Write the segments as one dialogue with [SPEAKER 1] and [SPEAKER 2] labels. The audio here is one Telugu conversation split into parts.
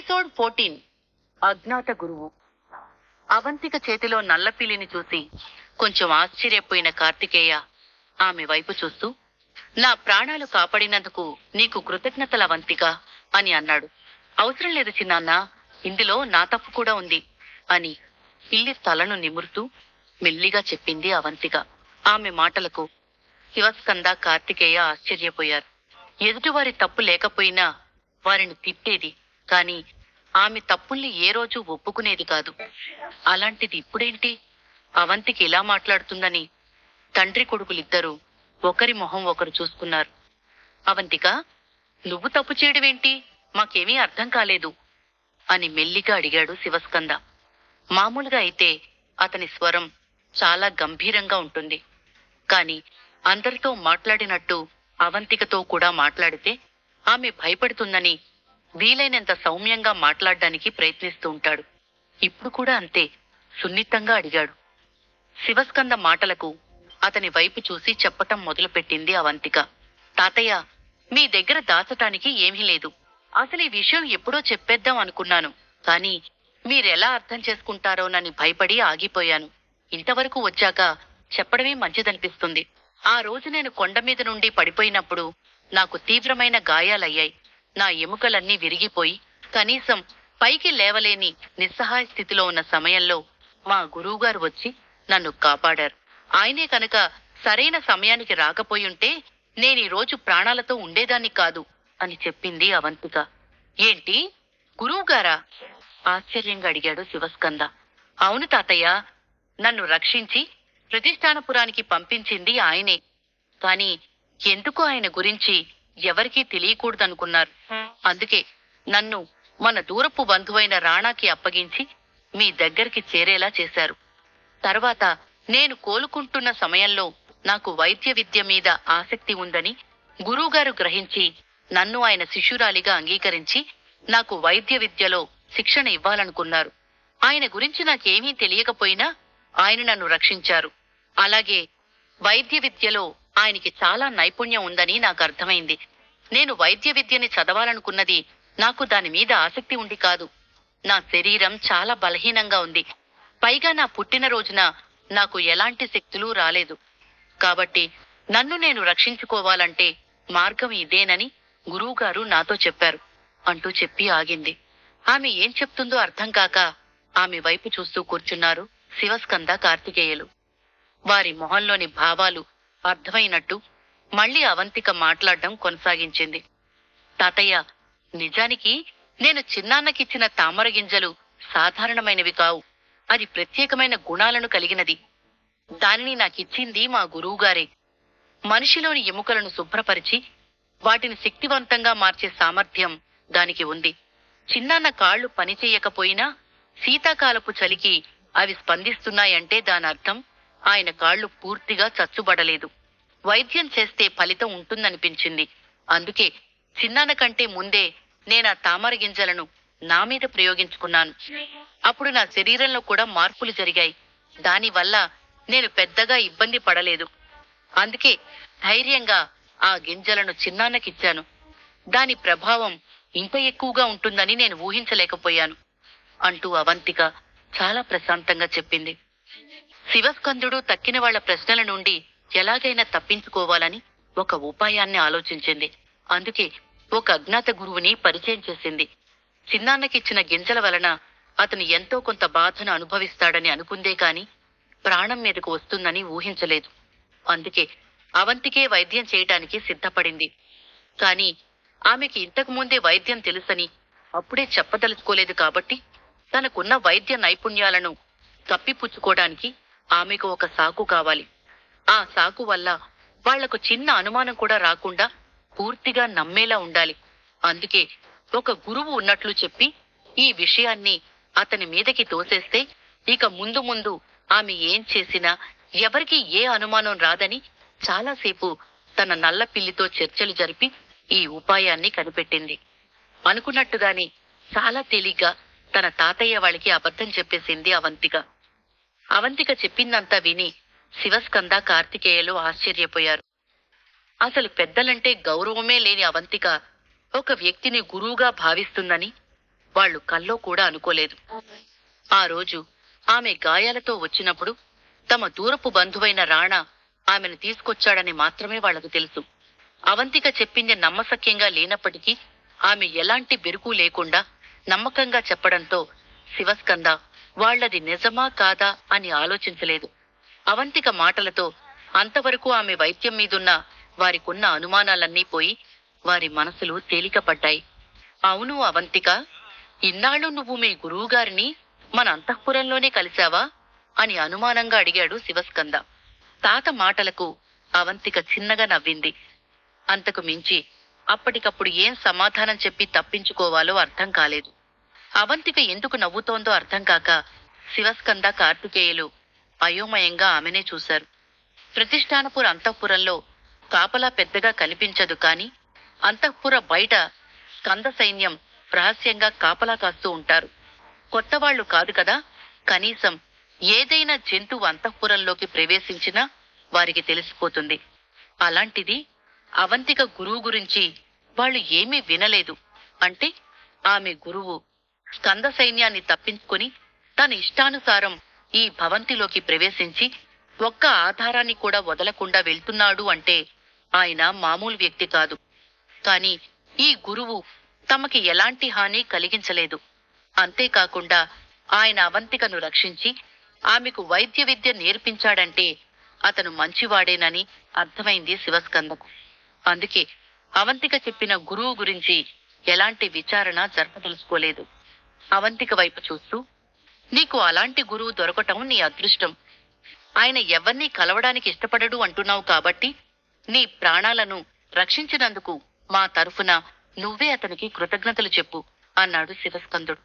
[SPEAKER 1] ఎపిసోడ్ 14 అజ్ఞాత గురువు. అవంతిక చేతిలో నల్లపిల్లిని చూసి కొంచెం ఆశ్చర్యపోయిన కార్తికేయ ఆమె వైపు చూస్తూ, నా ప్రాణాలు కాపాడినందుకు నీకు కృతజ్ఞతల అవంతిక అని అన్నాడు. అవసరం లేదు చిన్నాన్న, ఇందులో నా తప్పు కూడా ఉంది అని పిల్లి తలను నిమురుతూ మెల్లిగా చెప్పింది అవంతిక. ఆమె మాటలకు శివస్కంద కార్తికేయ ఆశ్చర్యపోయారు. ఎదుటివారి తప్పు లేకపోయినా వారిని తిట్టేది, కాని ఆమె తప్పుల్ని ఏ రోజు ఒప్పుకునేది కాదు. అలాంటిది ఇప్పుడేంటి అవంతికి ఇలా మాట్లాడుతుందని తండ్రి కొడుకులిద్దరూ ఒకరి మొహం ఒకరు చూసుకున్నారు. అవంతిక, నువ్వు తప్పు చేయడమేంటి? మాకేమీ అర్థం కాలేదు అని మెల్లిగా అడిగాడు శివస్కంద. మామూలుగా అయితే అతని స్వరం చాలా గంభీరంగా ఉంటుంది, కాని అందరితో మాట్లాడినట్టు అవంతికతో కూడా మాట్లాడితే ఆమె భయపడుతుందని వీలైనంత సౌమ్యంగా మాట్లాడడానికి ప్రయత్నిస్తూ ఉంటాడు. ఇప్పుడు కూడా అంతే సున్నితంగా అడిగాడు. శివస్కంద మాటలకు అతని వైపు చూసి చెప్పటం మొదలుపెట్టింది అవంతిక. తాతయ్య, మీ దగ్గర దాచటానికి ఏమీ లేదు. అసలు ఈ విషయం ఎప్పుడో చెప్పేద్దాం అనుకున్నాను, కాని మీరెలా అర్థం చేసుకుంటారోనని భయపడి ఆగిపోయాను. ఇంతవరకు వచ్చాక చెప్పడమే మంచిదనిపిస్తుంది. ఆ రోజు నేను కొండ మీద నుండి పడిపోయినప్పుడు నాకు తీవ్రమైన గాయాలయ్యాయి. నా ఎముకలన్నీ విరిగిపోయి కనీసం పైకి లేవలేని నిస్సహాయ స్థితిలో ఉన్న సమయంలో మా గురువుగారు వచ్చి నన్ను కాపాడారు. ఆయనే కనుక సరైన సమయానికి రాకపోయుంటే నేనీ రోజు ప్రాణాలతో ఉండేదాన్ని కాదు అని చెప్పింది అవంతిక. ఏంటి, గురువుగారా? ఆశ్చర్యంగా అడిగాడు శివస్కంద. అవును తాతయ్య, నన్ను రక్షించి ప్రతిష్టానపురానికి పంపించింది ఆయనే. కాని ఎందుకు ఆయన గురించి ఎవరికీ తెలియకూడదనుకున్నారు. అందుకే నన్ను మన దూరపు బంధువైన రాణాకి అప్పగించి మీ దగ్గరికి చేరేలా చేశారు. తర్వాత నేను కోలుకుంటున్న సమయంలో నాకు వైద్య విద్య మీద ఆసక్తి ఉందని గురువుగారు గ్రహించి నన్ను ఆయన శిష్యురాలిగా అంగీకరించి నాకు వైద్య విద్యలో శిక్షణ ఇవ్వాలనుకున్నారు. ఆయన గురించి నాకేమీ తెలియకపోయినా ఆయన నన్ను రక్షించారు. అలాగే వైద్య విద్యలో ఆయనకి చాలా నైపుణ్యం ఉందని నాకు అర్థమైంది. నేను వైద్య విద్యని చదవాలనుకున్నది నాకు దాని మీద ఆసక్తి ఉండి కాదు. నా శరీరం చాలా బలహీనంగా ఉంది. పైగా నా పుట్టినరోజున నాకు ఎలాంటి శక్తులు రాలేదు. కాబట్టి నన్ను నేను రక్షించుకోవాలంటే మార్గం ఇదేనని గురువుగారు నాతో చెప్పారు అంటూ చెప్పి ఆగింది. ఆమె ఏం చెప్తుందో అర్థం కాక ఆమె వైపు చూస్తూ కూర్చున్నారు శివస్కంద కార్తికేయులు. వారి మొహంలోని భావాలు అర్థమైనట్టు మళ్లీ అవంతిక మాట్లాడడం కొనసాగించింది. తాతయ్య, నిజానికి నేను చిన్నాన్నకిచ్చిన తామర గింజలు సాధారణమైనవి కావు. అది ప్రత్యేకమైన గుణాలను కలిగినది. దానిని నాకిచ్చింది మా గురువుగారే. మనిషిలోని ఎముకలను శుభ్రపరిచి వాటిని శక్తివంతంగా మార్చే సామర్థ్యం దానికి ఉంది. చిన్నాన్న కాళ్లు పనిచేయకపోయినా శీతాకాలపు చలికి అవి స్పందిస్తున్నాయంటే దానర్థం ఆయన కాళ్లు పూర్తిగా చచ్చుబడలేదు. వైద్యం చేస్తే ఫలితం ఉంటుందనిపించింది. అందుకే చిన్నాన్న కంటే ముందే నేనా తామర గింజలను నా మీద ప్రయోగించుకున్నాను. అప్పుడు నా శరీరంలో కూడా మార్పులు జరిగాయి. దానివల్ల నేను పెద్దగా ఇబ్బంది పడలేదు. అందుకే ధైర్యంగా ఆ గింజలను చిన్నాన్నకిచ్చాను. దాని ప్రభావం ఇంత ఎక్కువగా ఉంటుందని నేను ఊహించలేకపోయాను అంటూ అవంతిక చాలా ప్రశాంతంగా చెప్పింది. శివస్కందుడు తక్కిన వాళ్ల ప్రశ్నల నుండి ఎలాగైనా తప్పించుకోవాలని ఒక ఉపాయాన్ని ఆలోచించింది. అందుకే ఒక అజ్ఞాత గురువుని పరిచయం చేసింది. చిన్నాన్నకిచ్చిన గింజల వలన అతను ఎంతో కొంత బాధను అనుభవిస్తాడని అనుకుందే కాని ప్రాణం మీదకు వస్తుందని ఊహించలేదు. అందుకే అవంతికే వైద్యం చేయటానికి సిద్ధపడింది. కాని ఆమెకి ఇంతకు ముందే వైద్యం తెలుసని అప్పుడే చెప్పదలుచుకోలేదు. కాబట్టి తనకున్న వైద్య నైపుణ్యాలను కప్పిపుచ్చుకోవడానికి ఆమెకు ఒక సాకు కావాలి. ఆ సాకు వల్ల వాళ్లకు చిన్న అనుమానం కూడా రాకుండా పూర్తిగా నమ్మేలా ఉండాలి. అందుకే ఒక గురువు ఉన్నట్లు చెప్పి ఈ విషయాన్ని అతని మీదకి తోసేస్తే ఇక ముందు ముందు ఆమె ఏం చేసినా ఎవరికి ఏ అనుమానం రాదని చాలాసేపు తన నల్ల పిల్లితో చర్చలు జరిపి ఈ ఉపాయాన్ని కనిపెట్టింది. అనుకున్నట్టుగానే చాలా తేలిగ్గా తన తాతయ్య వాళ్ళకి అబద్ధం చెప్పేసింది అవంతిక. అవంతిక చెప్పిందంతా విని శివస్కంద కార్తికేయులు ఆశ్చర్యపోయారు. అసలు పెద్దలంటే గౌరవమే లేని అవంతిక ఒక వ్యక్తిని గురువుగా భావిస్తుందని వాళ్ళు కల్లో కూడా అనుకోలేదు. ఆ రోజు ఆమె గాయాలతో వచ్చినప్పుడు తమ దూరపు బంధువైన రాణా ఆమెను తీసుకొచ్చాడని మాత్రమే వాళ్లకు తెలుసు. అవంతిక చెప్పింది నమ్మశక్యంగా లేనప్పటికీ ఆమె ఎలాంటి బెరుకు లేకుండా నమ్మకంగా చెప్పడంతో శివస్కంద వాళ్లది నిజమా కాదా అని ఆలోచించలేదు. అవంతిక మాటలతో అంతవరకు ఆమె వైద్యం మీదున్న వారికున్న అనుమానాలన్నీ పోయి వారి మనసులు తేలికపడ్డాయి. అవును అవంతిక, ఇన్నాళ్ళు నువ్వు మీ గురువుగారిని మన అంతఃపురంలోనే కలిశావా అని అనుమానంగా అడిగాడు శివస్కంద. తాత మాటలకు అవంతిక చిన్నగా నవ్వింది. అంతకు మించి అప్పటికప్పుడు ఏం సమాధానం చెప్పి తప్పించుకోవాలో అర్థం కాలేదు. అవంతిక ఎందుకు నవ్వుతోందో అర్థం కాక శివస్కంద కార్తికేయులు అయోమయంగా ఆమెనే చూశారు. ప్రతిష్టానపుర అంతఃపురంలో కాపలా పెద్దగా కనిపించదు, కాని అంతఃపుర బయట స్కంద సైన్యం రహస్యంగా కాపలా కాస్తూ ఉంటారు. కొత్తవాళ్లు కాదు కదా, కనీసం ఏదైనా జంతువు అంతఃపురంలోకి ప్రవేశించినా వారికి తెలిసిపోతుంది. అలాంటిది అవంతిక గురువు గురించి వాళ్ళు ఏమీ వినలేదు. అంటే ఆమె గురువు స్కంద సైన్యాన్ని తప్పించుకుని తన ఇష్టానుసారం ఈ భవంతిలోకి ప్రవేశించి ఒక్క ఆధారాన్ని కూడా వదలకుండా వెళ్తున్నాడు అంటే ఆయన మామూలు వ్యక్తి కాదు. కాని ఈ గురువు తమకి ఎలాంటి హాని కలిగించలేదు. అంతేకాకుండా ఆయన అవంతికను రక్షించి ఆమెకు వైద్య విద్య నేర్పించాడంటే అతను మంచివాడేనని అర్థమైంది శివస్కందకు. అందుకే అవంతిక చెప్పిన గురువు గురించి ఎలాంటి విచారణ జరపదలుచుకోలేదు. అవంతిక వైపు చూస్తూ, నీకు అలాంటి గురువు దొరకటం నీ అదృష్టం. ఆయన ఎవరినీ కలవడానికి ఇష్టపడడు అంటున్నావు కాబట్టి నీ ప్రాణాలను రక్షించినందుకు మా తరఫున నువ్వే అతనికి కృతజ్ఞతలు చెప్పు అన్నాడు శివస్కందుడు.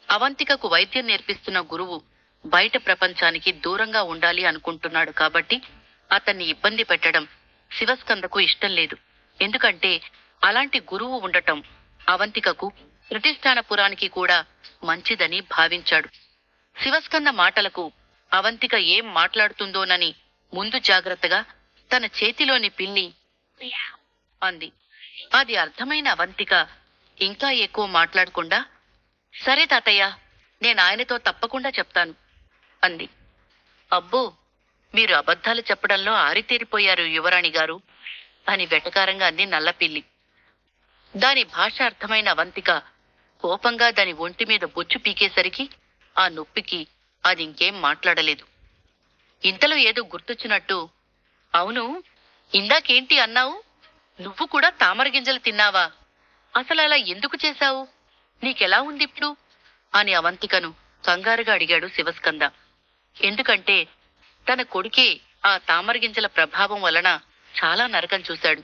[SPEAKER 1] అవంతికకు వైద్యం నేర్పిస్తున్న గురువు బయట ప్రపంచానికి దూరంగా ఉండాలి అనుకుంటున్నాడు కాబట్టి అతన్ని ఇబ్బంది పెట్టడం శివస్కందకు ఇష్టం లేదు. ఎందుకంటే అలాంటి గురువు ఉండటం అవంతికకు ప్రతిష్టానపురానికి కూడా మంచిదని భావించాడు. శివస్కంద మాటలకు అవంతిక ఏం మాట్లాడుతుందోనని ముందు జాగ్రత్తగా తన చేతిలోని పిల్లి అంది. అది అర్థమైన అవంతిక ఇంకా ఎక్కువ మాట్లాడకుండా, సరే తాతయ్య, నేను ఆయనతో తప్పకుండా చెప్తాను అంది. అబ్బో, మీరు అబద్ధాలు చెప్పడంలో ఆరితేరిపోయారు యువరాణి గారు అని వెటకారంగా అంది నల్లపిల్లి. దాని భాష అర్థమైన అవంతిక కోపంగా దాని ఒంటి మీద బొచ్చు పీకేసరికి ఆ నొప్పికి అది ఇంకేం మాట్లాడలేదు. ఇంతలో ఏదో గుర్తొచ్చినట్టు, అవును, ఇందాకేంటి అన్నావు? నువ్వు కూడా తామర గింజలు తిన్నావా? అసలు అలా ఎందుకు చేశావు? నీకెలా ఉందిప్పుడు అని అవంతికను కంగారుగా అడిగాడు శివస్కంద. ఎందుకంటే తన కొడుకే ఆ తామర గింజల ప్రభావం వలన చాలా నరకం చూశాడు.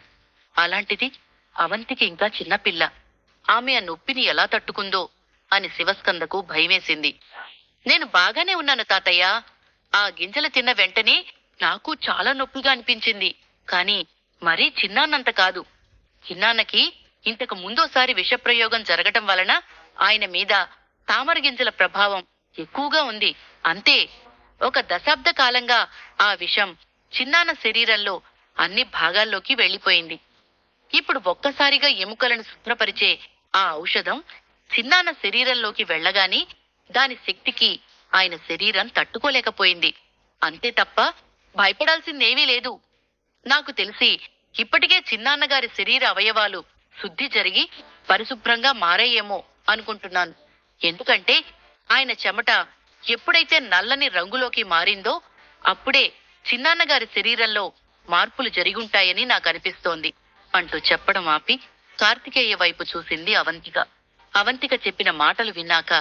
[SPEAKER 1] అలాంటిది అవంతిక ఇంకా చిన్నపిల్ల. ఆమె ఆ నొప్పిని ఎలా తట్టుకుందో అని శివస్కందకు భయమేసింది. నేను బాగానే ఉన్నాను తాతయ్య. ఆ గింజలు తిన్న వెంటనే నాకు చాలా నొప్పిగా అనిపించింది. కాని మరీ చిన్నాన్నంత కాదు. చిన్నాన్నకి ఇంతకు ముందోసారి విషప్రయోగం జరగటం వలన ఆయన మీద తామర గింజల ప్రభావం ఎక్కువగా ఉంది. అంతే, 1 దశాబ్ద కాలంగా ఆ విషం చిన్నాన్న శరీరంలో అన్ని భాగాల్లోకి వెళ్లిపోయింది. ఇప్పుడు ఒక్కసారిగా ఎముకలను శుభ్రపరిచే ఆ ఔషధం చిన్నాన్న శరీరంలోకి వెళ్లగాని దాని శక్తికి ఆయన శరీరం తట్టుకోలేకపోయింది. అంతే తప్ప భయపడాల్సిందేమీ లేదు. నాకు తెలిసి ఇప్పటికే చిన్నాన్నగారి శరీర అవయవాలు శుద్ధి జరిగి పరిశుభ్రంగా మారాయేమో అనుకుంటున్నాను. ఎందుకంటే ఆయన చెమట ఎప్పుడైతే నల్లని రంగులోకి మారిందో అప్పుడే చిన్నాన్నగారి శరీరంలో మార్పులు జరిగుంటాయని నాకు అనిపిస్తోంది అంటూ చెప్పడం ఆపి కార్తికేయ వైపు చూసింది అవంతిక. అవంతిక చెప్పిన మాటలు విన్నాక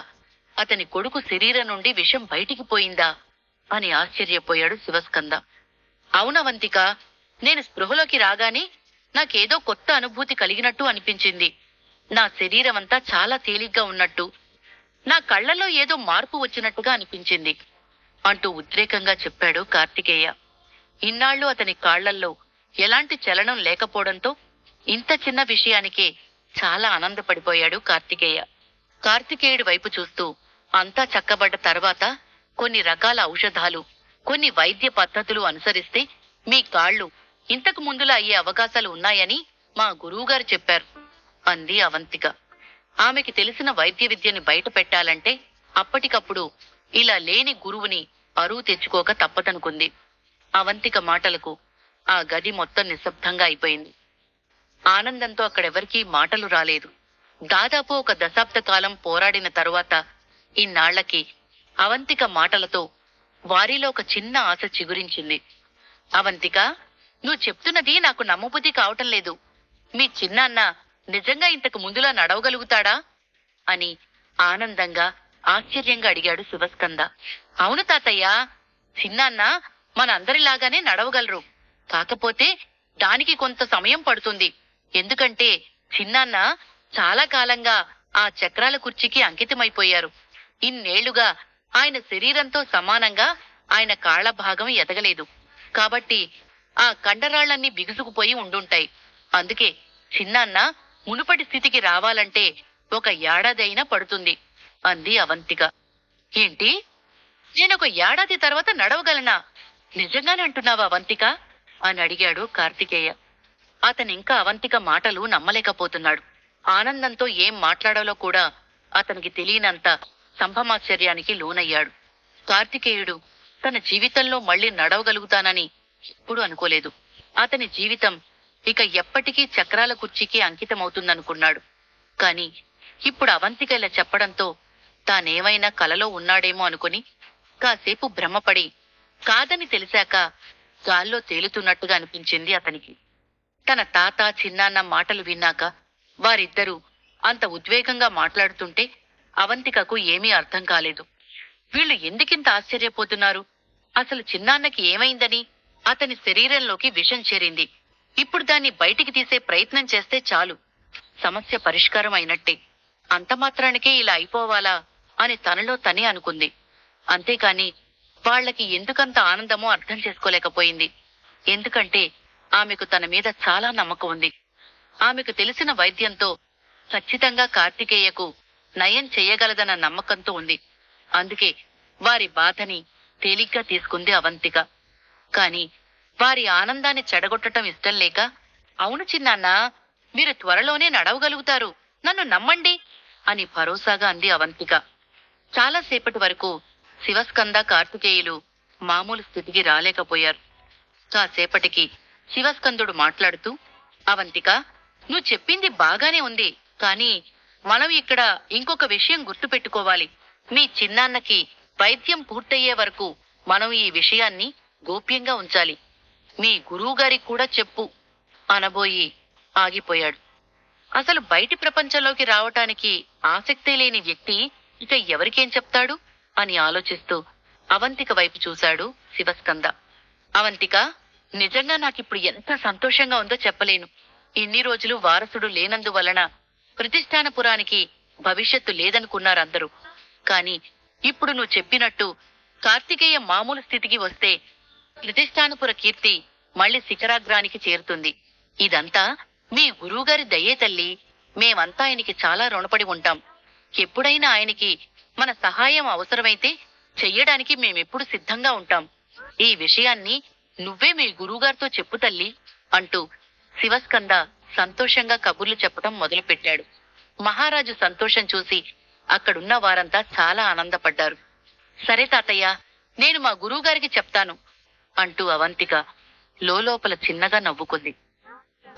[SPEAKER 1] అతని కొడుకు శరీరం నుండి విషం బయటికి పోయిందా అని ఆశ్చర్యపోయాడు శివస్కంద. అవునవంతిక, నేను స్పృహలోకి రాగానే నాకేదో కొత్త అనుభూతి కలిగినట్టు అనిపించింది. నా శరీరమంతా చాలా తేలిగ్గా ఉన్నట్టు, నా కళ్లలో ఏదో మార్పు వచ్చినట్టుగా అనిపించింది అంటూ ఉద్రేకంగా చెప్పాడు కార్తికేయ. ఇన్నాళ్లు అతని కాళ్లల్లో ఎలాంటి చలనం లేకపోవడంతో ఇంత చిన్న విషయానికే చాలా ఆనందపడిపోయాడు కార్తికేయ. కార్తికేయుడి వైపు చూస్తూ, అంతా చక్కబడ్డ తర్వాత కొన్ని రకాల ఔషధాలు, కొన్ని వైద్య పద్ధతులు అనుసరిస్తే మీ కాళ్లు ఇంతకు ముందులా అయ్యే అవకాశాలు ఉన్నాయని మా గురువుగారు చెప్పారు అంది అవంతిక. ఆమెకి తెలిసిన వైద్య విద్యని బయట పెట్టాలంటే అప్పటికప్పుడు ఇలా లేని గురువుని అరువు తెచ్చుకోక తప్పదనుకుంది. అవంతిక మాటలకు ఆ గది మొత్తం నిశ్శబ్దంగా అయిపోయింది. ఆనందంతో అక్కడెవరికీ మాటలు రాలేదు. దాదాపు ఒక దశాబ్ద కాలం పోరాడిన తరువాత ఇన్నాళ్లకి అవంతిక మాటలతో వారిలో ఒక చిన్న ఆశ చిగురించింది. అవంతిక, నువ్వు చెప్తున్నది నాకు నమ్మబుద్ధి కావటం లేదు. మీ చిన్నాన్న నిజంగా ఇంతకు ముందులా నడవగలుగుతాడా అని ఆనందంగా ఆశ్చర్యంగా అడిగాడు శివస్కంద. అవును తాతయ్య, చిన్నాన్న మన అందరిలాగానే నడవగలరు. కాకపోతే దానికి కొంత సమయం పడుతుంది. ఎందుకంటే చిన్నాన్న చాలా కాలంగా ఆ చక్రాల కుర్చీకి అంకితమైపోయారు. ఇన్నేళ్లుగా ఆయన శరీరంతో సమానంగా ఆయన కాళ్ల భాగం ఎదగలేదు. కాబట్టి ఆ కండరాళ్లన్నీ బిగుసుకుపోయి ఉండుంటాయి. అందుకే చిన్నాన్న మునుపటి స్థితికి రావాలంటే 1 ఏడాది అయినా పడుతుంది అంది అవంతిక. ఏంటి, నేనొక ఏడాది తర్వాత నడవగలనా? నిజంగానే అంటున్నావా అవంతిక అని అడిగాడు కార్తికేయ. అతనింకా అవంతిక మాటలు నమ్మలేకపోతున్నాడు. ఆనందంతో ఏం మాట్లాడాలో కూడా అతనికి తెలియనంత సంభ్రమాశ్చర్యానికి లోనయ్యాడు. కార్తికేయుడు తన జీవితంలో మళ్లీ నడవగలుగుతానని ఎప్పుడూ అనుకోలేదు. అతని జీవితం ఇక ఎప్పటికీ చక్రాల కుర్చీకి అంకితమవుతుందనుకున్నాడు. కాని ఇప్పుడు అవంతిక ఇలా చెప్పడంతో తానేమైనా కలలో ఉన్నాడేమో అనుకుని కాసేపు భ్రమపడి కాదని తెలిసాక గాల్లో తేలుతున్నట్టుగా అనిపించింది అతనికి. తన తాత చిన్నాన్న మాటలు విన్నాక వారిద్దరూ అంత ఉద్వేగంగా మాట్లాడుతుంటే అవంతికకు ఏమీ అర్థం కాలేదు. వీళ్లు ఎందుకింత ఆశ్చర్యపోతున్నారు? అసలు చిన్నాన్నకి ఏమైందని? అతని శరీరంలోకి విషం చేరింది. ఇప్పుడు దాన్ని బయటికి తీసే ప్రయత్నం చేస్తే చాలు, సమస్య పరిష్కారం అయినట్టే. అంత మాత్రానికే ఇలా అయిపోవాలా అని తనలో తనే అనుకుంది. అంతేకాని వాళ్లకి ఎందుకంత ఆనందమో అర్థం చేసుకోలేకపోయింది. ఎందుకంటే ఆమెకు తన మీద చాలా నమ్మకం ఉంది. ఆమెకు తెలిసిన వైద్యంతో ఖచ్చితంగా కార్తికేయకు నయం చెయ్యగలదన్న నమ్మకంతో ఉంది. అందుకే వారి బాధని తేలిగ్గా తీసుకుంది అవంతిక. కాని వారి ఆనందాన్ని చెడగొట్టడం ఇష్టం లేక, అవును చిన్నాన్న, మీరు త్వరలోనే నడవగలుగుతారు, నన్ను నమ్మండి అని భరోసాగా అంది అవంతిక. చాలాసేపటి వరకు శివస్కంద కార్తికేయులు మామూలు స్థితికి రాలేకపోయారు. కాసేపటికి శివస్కందుడు మాట్లాడుతూ, అవంతిక, నువ్వు చెప్పింది బాగానే ఉంది. కాని మనం ఇక్కడ ఇంకొక విషయం గుర్తుపెట్టుకోవాలి. మీ చిన్నాన్నకి వైద్యం పూర్తయ్యే వరకు మనం ఈ విషయాన్ని గోప్యంగా ఉంచాలి. మీ గురువుగారికి కూడా చెప్పు అనబోయి ఆగిపోయాడు. అసలు బయటి ప్రపంచంలోకి రావటానికి ఆసక్తే లేని వ్యక్తి ఇక ఎవరికేం చెప్తాడు అని ఆలోచిస్తూ అవంతిక వైపు చూశాడు శివస్కంద. అవంతిక, నిజంగా నాకిప్పుడు ఎంత సంతోషంగా ఉందో చెప్పలేను. ఇన్ని రోజులు వారసుడు లేనందువలన ప్రతిష్టానపురానికి భవిష్యత్తు లేదనుకున్నారందరూ. కాని ఇప్పుడు నువ్వు చెప్పినట్టు కార్తికేయ మామూలు స్థితికి వస్తే ప్రతిష్టానపుర కీర్తి మళ్లీ శిఖరాగ్రానికి చేరుతుంది. ఇదంతా మీ గురువుగారి దయే తల్లి. మేమంతా ఆయనకి చాలా రుణపడి ఉంటాం. ఎప్పుడైనా ఆయనకి మన సహాయం అవసరమైతే చెయ్యడానికి మేమెప్పుడు సిద్ధంగా ఉంటాం. ఈ విషయాన్ని నువ్వే మీ గురువుగారితో చెప్పు తల్లి అంటూ శివస్కంద సంతోషంగా కబుర్లు చెప్పడం మొదలుపెట్టాడు. మహారాజు సంతోషం చూసి అక్కడున్న వారంతా చాలా ఆనందపడ్డారు. సరే తాతయ్య, నేను మా గురువుగారికి చెప్తాను అంటూ అవంతిక లోలోపల చిన్నగా నవ్వుకుంది.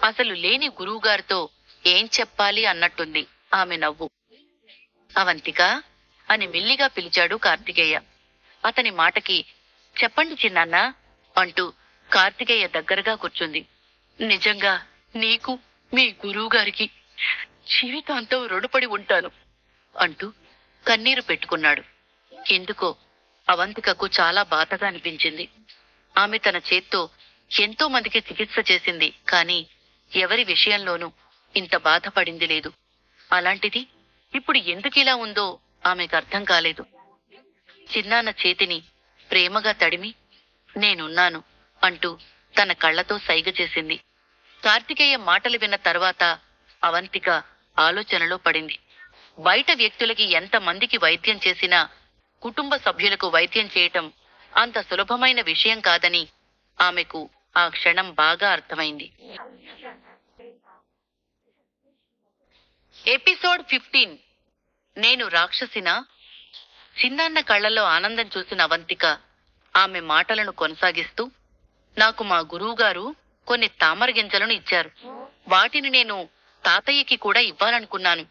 [SPEAKER 1] అసలు లేని గురువుగారితో ఏం చెప్పాలి అన్నట్టుంది ఆమె నవ్వు. అవంతిక అని మెల్లిగా పిలిచాడు కార్తికేయ. అతని మాటకి చెప్పండి చిన్నాన్న అంటూ కార్తికేయ దగ్గరగా కూర్చుంది. నిజంగా నీకు మీ గురువుగారికి జీవితాంతం రుణపడి ఉంటాను అంటూ కన్నీరు పెట్టుకున్నాడు. ఎందుకో అవంతికకు చాలా బాధగా అనిపించింది. ఆమె తన చేత్తో ఎంతో మందికి చికిత్స చేసింది. కాని ఎవరి విషయంలోనూ ఇంత బాధపడింది లేదు. అలాంటిది ఇప్పుడు ఎందుకిలా ఉందో ఆమెకు అర్థం కాలేదు. చిన్నాన్న చేతిని ప్రేమగా తడిమి నేనున్నాను అంటూ తన కళ్లతో సైగ చేసింది. కార్తికేయ మాటలు విన్న తర్వాత అవంతిక ఆలోచనలో పడింది. బయట వ్యక్తులకి ఎంతమందికి వైద్యం చేసినా కుటుంబ సభ్యులకు వైద్యం చేయటం అంత సులభమైన విషయం కాదని ఆమెకు ఆ క్షణం బాగా అర్థమైంది. ఎపిసోడ్ 15. నేను రాక్షసినా? చిన్నాన్న కళ్ళల్లో ఆనందం చూసిన అవంతిక ఆమె మాటలను కొనసాగిస్తూ, నాకు మా గురువుగారు కొన్ని తామర గింజలను ఇచ్చారు. వాటిని నేను తాతయ్యకి కూడా ఇవ్వాలనుకున్నాను.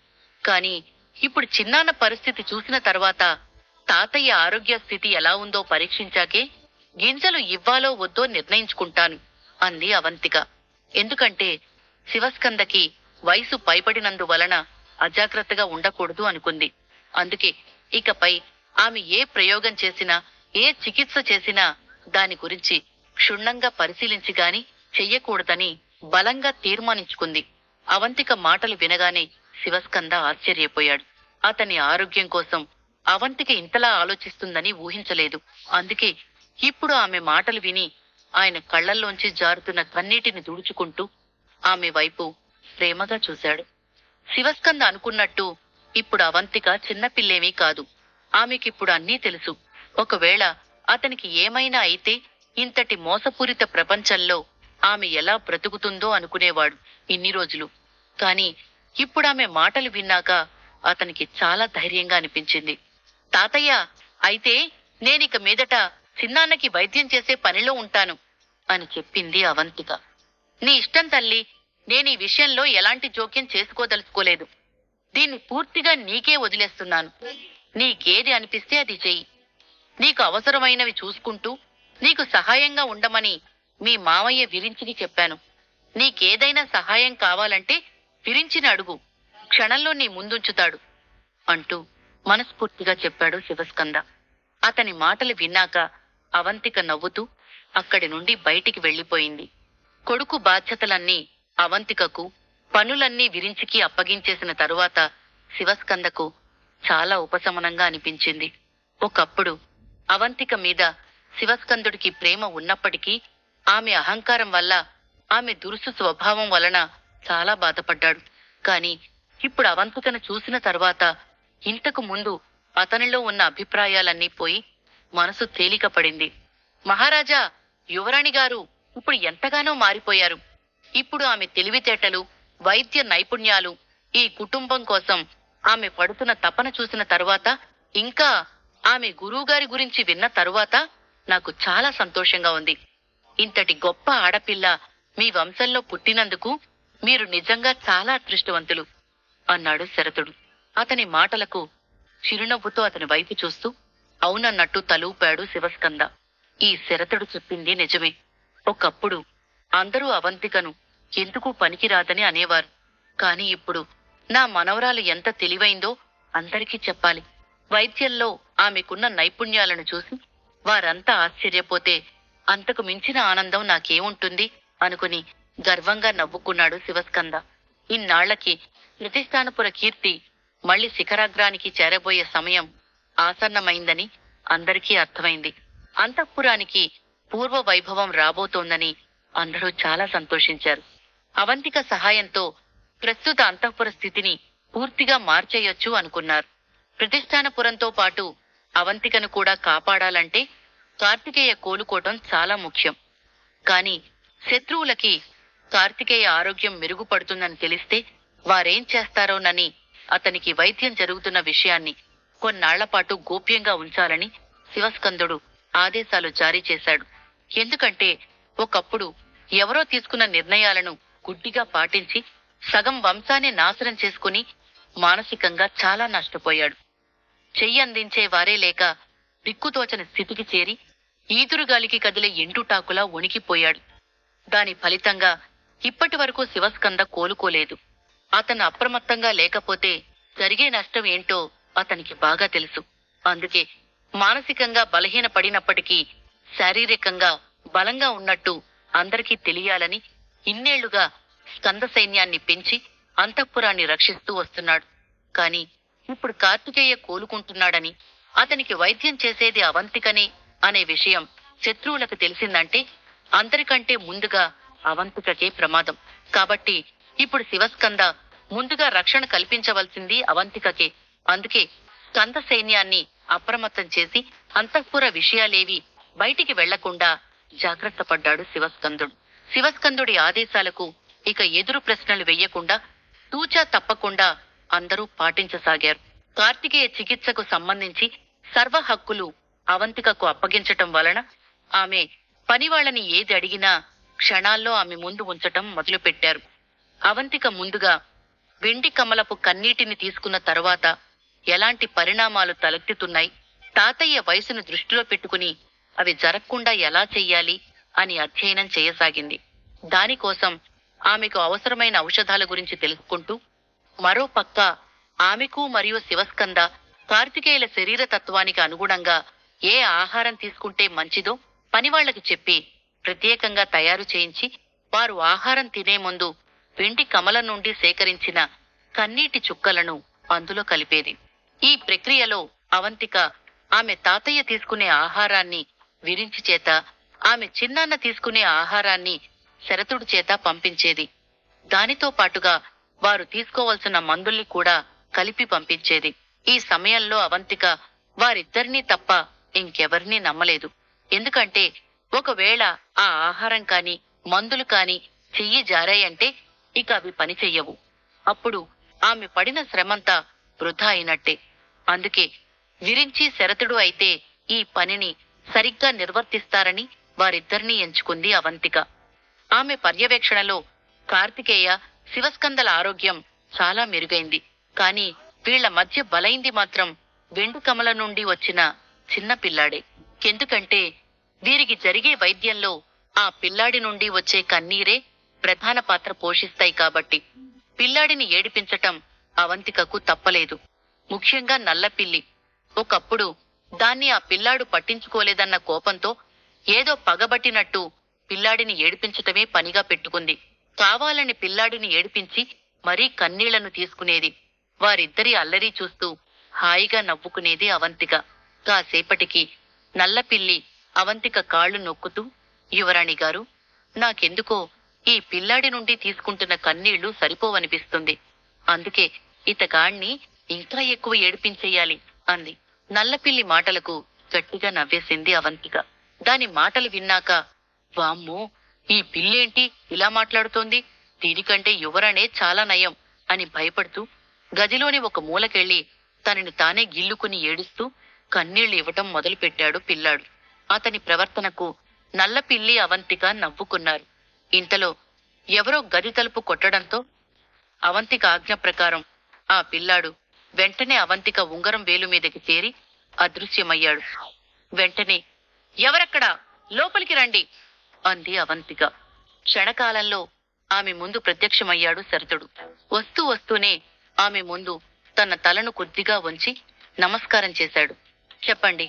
[SPEAKER 1] కాని ఇప్పుడు చిన్నాన్న పరిస్థితి చూసిన తర్వాత తాతయ్య ఆరోగ్య స్థితి ఎలా ఉందో పరీక్షించాకే గింజలు ఇవ్వాలో వద్దో నిర్ణయించుకుంటాను అంది అవంతిక. ఎందుకంటే శివస్కందకి వయసు పైబడినందువలన అజాగ్రత్తగా ఉండకూడదు అనుకుంది. అందుకే ఇకపై ఆమె ఏ ప్రయోగం చేసినా, ఏ చికిత్స చేసినా దాని గురించి క్షుణ్ణంగా పరిశీలించి గాని చెయ్యకూడదని బలంగా తీర్మానించుకుంది. అవంతిక మాటలు వినగానే శివస్కంద ఆశ్చర్యపోయాడు. అతని ఆరోగ్యం కోసం అవంతిక ఇంతలా ఆలోచిస్తుందని ఊహించలేదు. అందుకే ఇప్పుడు ఆమె మాటలు విని ఆయన కళ్లల్లోంచి జారుతున్న కన్నీటిని తుడుచుకుంటూ ఆమె వైపు ప్రేమగా చూశాడు. శివస్కంద అనుకున్నట్టు ఇప్పుడు అవంతిక చిన్నపిల్లేమీ కాదు. ఆమెకిప్పుడు అన్నీ తెలుసు. ఒకవేళ అతనికి ఏమైనా అయితే ఇంతటి మోసపూరిత ప్రపంచంలో ఆమె ఎలా బ్రతుకుతుందో అనుకునేవాడు ఇన్ని రోజులు. కాని ఇప్పుడామె మాటలు విన్నాక అతనికి చాలా ధైర్యంగా అనిపించింది. తాతయ్య, అయితే నేనిక మీదట చిన్నాన్నకి వైద్యం చేసే పనిలో ఉంటాను అని చెప్పింది అవంతిక. నీ ఇష్టం తల్లి, నేనీ విషయంలో ఎలాంటి జోక్యం చేసుకోదలుచుకోలేదు. దీన్ని పూర్తిగా నీకే వదిలేస్తున్నాను. నీకేది అనిపిస్తే అది చెయ్యి. నీకు అవసరమైనవి చూసుకుంటూ నీకు సహాయంగా ఉండమని మీ మామయ్య విరించిని చెప్పాను. నీకేదైనా సహాయం కావాలంటే విరించిని అడుగు, క్షణంలో నీ ముందుంచుతాడు అంటూ మనస్ఫూర్తిగా చెప్పాడు శివస్కంద. అతని మాటలు విన్నాక అవంతిక నవ్వుతూ అక్కడి నుండి బయటికి వెళ్లిపోయింది. కొడుకు బాధ్యతలన్నీ అవంతికకు, పనులన్నీ విరించికి అప్పగించేసిన తరువాత శివస్కందకు చాలా ఉపశమనంగా అనిపించింది. ఒకప్పుడు అవంతిక మీద శివస్కందుడికి ప్రేమ ఉన్నప్పటికీ ఆమె అహంకారం వల్ల, ఆమె దురుసు స్వభావం వలన చాలా బాధపడ్డాడు. కాని ఇప్పుడు అవంతికను చూసిన తరువాత ఇంతకు ముందు అతనిలో ఉన్న అభిప్రాయాలన్నీ పోయి మనసు తేలిక పడింది. మహారాజా, యువరాణి గారు ఇప్పుడు ఎంతగానో మారిపోయారు. ఇప్పుడు ఆమె తెలివితేటలు, వైద్య నైపుణ్యాలు, ఈ కుటుంబం కోసం ఆమె పడుతున్న తపన చూసిన తరువాత, ఇంకా ఆమె గురువుగారి గురించి విన్న తరువాత నాకు చాలా సంతోషంగా ఉంది. ఇంతటి గొప్ప ఆడపిల్ల మీ వంశంలో పుట్టినందుకు మీరు నిజంగా చాలా అదృష్టవంతులు అన్నాడు శరతుడు. అతని మాటలకు చిరునవ్వుతో అతని వైపు చూస్తూ అవునన్నట్టు తలూపాడు శివస్కంద. ఈ శరతుడు చెప్పింది నిజమే. ఒకప్పుడు అందరూ అవంతికను ఎందుకు పనికిరాదని అనేవారు. కాని ఇప్పుడు నా మనవరాలు ఎంత తెలివైందో అందరికీ చెప్పాలి. వైద్యంలో ఆమెకున్న నైపుణ్యాలను చూసి వారంతా ఆశ్చర్యపోతే అంతకు మించిన ఆనందం నాకేముంటుంది అనుకుని గర్వంగా నవ్వుకున్నాడు శివస్కంద. ఇన్నాళ్లకి ప్రతిష్టానపుర కీర్తి మళ్లీ శిఖరాగ్రానికి చేరబోయే సమయం ఆసన్నమైందని అందరికీ అర్థమైంది. అంతఃపురానికి పూర్వ వైభవం రాబోతోందని అందరూ చాలా సంతోషించారు. అవంతిక సహాయంతో ప్రస్తుత అంతఃపుర స్థితిని పూర్తిగా మార్చేయొచ్చు అనుకున్నారు. ప్రతిష్టానపురంతో పాటు అవంతికను కూడా కాపాడాలంటే కార్తికేయ కోలుకోవటం చాలా ముఖ్యం. కాని శత్రువులకి కార్తికేయ ఆరోగ్యం మెరుగుపడుతుందని తెలిస్తే వారేం చేస్తారోనని అతనికి వైద్యం జరుగుతున్న విషయాన్ని కొన్నాళ్లపాటు గోప్యంగా ఉంచాలని శివస్కందుడు ఆదేశాలు జారీ చేశాడు. ఎందుకంటే ఒకప్పుడు ఎవరో తీసుకున్న నిర్ణయాలను గుడ్డిగా పాటించి సగం వంశాన్ని నాశనం చేసుకుని మానసికంగా చాలా నష్టపోయాడు. చెయ్యందించే వారే లేక దిక్కుతోచని స్థితికి చేరి ఈదురుగాలికి కదిలే ఎండుటాకులా వణికిపోయాడు. దాని ఫలితంగా ఇప్పటి వరకు శివస్కంద కోలుకోలేదు. అతను అప్రమత్తంగా లేకపోతే జరిగే నష్టం ఏంటో అతనికి బాగా తెలుసు. అందుకే మానసికంగా బలహీనపడినప్పటికీ శారీరకంగా బలంగా ఉన్నట్టు అందరికీ తెలియాలని ఇన్నేళ్లుగా స్కంద సైన్యాన్ని పెంచి అంతఃపురాన్ని రక్షిస్తూ వస్తున్నాడు. కాని ఇప్పుడు కార్తికేయ కోలుకుంటున్నాడని, అతనికి వైద్యం చేసేది అవంతికనే అనే విషయం శత్రువులకు తెలిసిందంటే అందరికంటే ముందుగా అవంతికకే ప్రమాదం. కాబట్టి ఇప్పుడు శివస్కంద ముందుగా రక్షణ కల్పించవలసింది అవంతికకే. అందుకే స్కంద సైన్యాన్ని అప్రమత్తం చేసి అంతఃపుర విషయాలేవి బయటికి వెళ్లకుండా జాగ్రత్త పడ్డాడు శివస్కందుడు. శివస్కందుడి ఆదేశాలకు ఇక ఎదురు ప్రశ్నలు వెయ్యకుండా తూచా తప్పకుండా అందరూ పాటించసాగారు. కార్తికేయ చికిత్సకు సంబంధించి సర్వ హక్కులు అవంతికకు అప్పగించటం వలన ఆమె పనివాళ్లని ఏది అడిగినా క్షణాల్లో ఆమె ముందు ఉంచటం మొదలుపెట్టారు. అవంతిక ముందుగా వెండి కమలపు కన్నీటిని తీసుకున్న తరువాత ఎలాంటి పరిణామాలు తలెత్తుతున్నాయి, తాతయ్య వయసును దృష్టిలో పెట్టుకుని అవి జరగకుండా ఎలా చెయ్యాలి అని అధ్యయనం చేయసాగింది. దానికోసం ఆమెకు అవసరమైన ఔషధాల గురించి తెలుసుకుంటూ, మరో పక్క ఆమెకు మరియు శివస్కంద కార్తికేయుల శరీర తత్వానికి అనుగుణంగా ఏ ఆహారం తీసుకుంటే మంచిదో పనివాళ్లకు చెప్పి ప్రత్యేకంగా తయారు చేయించి వారు ఆహారం తినే ముందు వెండి కమల నుండి సేకరించిన కన్నీటి చుక్కలను అందులో కలిపేది. ఈ ప్రక్రియలో అవంతిక ఆమె తాతయ్య తీసుకునే ఆహారాన్ని విరించి చేత, ఆమె చిన్నాన్న తీసుకునే ఆహారాన్ని శరతుడి చేత పంపించేది. దానితో పాటుగా వారు తీసుకోవలసిన మందుల్ని కూడా కలిపి పంపించేది. ఈ సమయంలో అవంతిక వారిద్దరినీ తప్ప ఇంకెవరినీ నమ్మలేదు. ఎందుకంటే ఒకవేళ ఆ ఆహారం కాని మందులు కాని చెయ్యి జారాయంటే ఇక అవి పని చెయ్యవు. అప్పుడు ఆమె పడిన శ్రమంతా వృధా అయినట్టే. అందుకే విరించి శరతుడు అయితే ఈ పనిని సరిగ్గా నిర్వర్తిస్తారని వారిద్దరినీ ఎంచుకుంది అవంతిక. ఆమె పర్యవేక్షణలో కార్తికేయ, శివస్కందల ఆరోగ్యం చాలా మెరుగైంది. కాని వీళ్ల మధ్య బలైంది మాత్రం వెండు కమల నుండి వచ్చిన చిన్న పిల్లాడే. ఎందుకంటే వీరికి జరిగే వైద్యంలో ఆ పిల్లాడి నుండి వచ్చే కన్నీరే ప్రధాన పాత్ర పోషిస్తాయి కాబట్టి పిల్లాడిని ఏడిపించటం అవంతికకు తప్పలేదు. ముఖ్యంగా నల్లపిల్లి. ఒకప్పుడు దాన్ని ఆ పిల్లాడు పట్టించుకోలేదన్న కోపంతో ఏదో పగబట్టినట్టు పిల్లాడిని ఏడిపించటమే పనిగా పెట్టుకుంది. కావాలని పిల్లాడిని ఏడిపించి మరీ కన్నీళ్లను తీసుకునేది. వారిద్దరి అల్లరి చూస్తూ హాయిగా నవ్వుకునేది అవంతిక. కాసేపటికి నల్లపిల్లి అవంతిక కాళ్లు నొక్కుతూ, యువరాణి గారు, నాకెందుకో ఈ పిల్లాడి నుండి తీసుకుంటున్న కన్నీళ్లు సరిపోవనిపిస్తుంది. అందుకే ఇతగాణ్ణి ఇంకా ఎక్కువ ఏడిపించెయ్యాలి అంది. నల్లపిల్లి మాటలకు గట్టిగా నవ్వేసింది అవంతిక. దాని మాటలు విన్నాక, వామ్మో, ఈ పిల్లేంటి ఇలా మాట్లాడుతోంది, దీనికంటే యువరాణే చాలా నయం అని భయపడుతూ గదిలోని ఒక మూలకెళ్లి తనని తానే గిల్లుకుని ఏడుస్తూ కన్నీళ్లు ఇవ్వటం మొదలుపెట్టాడు పిల్లాడు. అతని ప్రవర్తనకు నల్లపిల్లి, అవంతిక నవ్వుకున్నారు. ఇంతలో ఎవరో గది తలుపు కొట్టడంతో అవంతిక ఆజ్ఞ ప్రకారం ఆ పిల్లాడు వెంటనే అవంతిక ఉంగరం వేలు మీదకి చేరి అదృశ్యమయ్యాడు. వెంటనే, ఎవరక్కడా, లోపలికి రండి అంది అవంతిక. క్షణకాలంలో ఆమె ముందు ప్రత్యక్షమయ్యాడు శరతుడు. వస్తూ వస్తూనే ఆమె ముందు తన తలను కొద్దిగా వంచి నమస్కారం చేశాడు. చెప్పండి,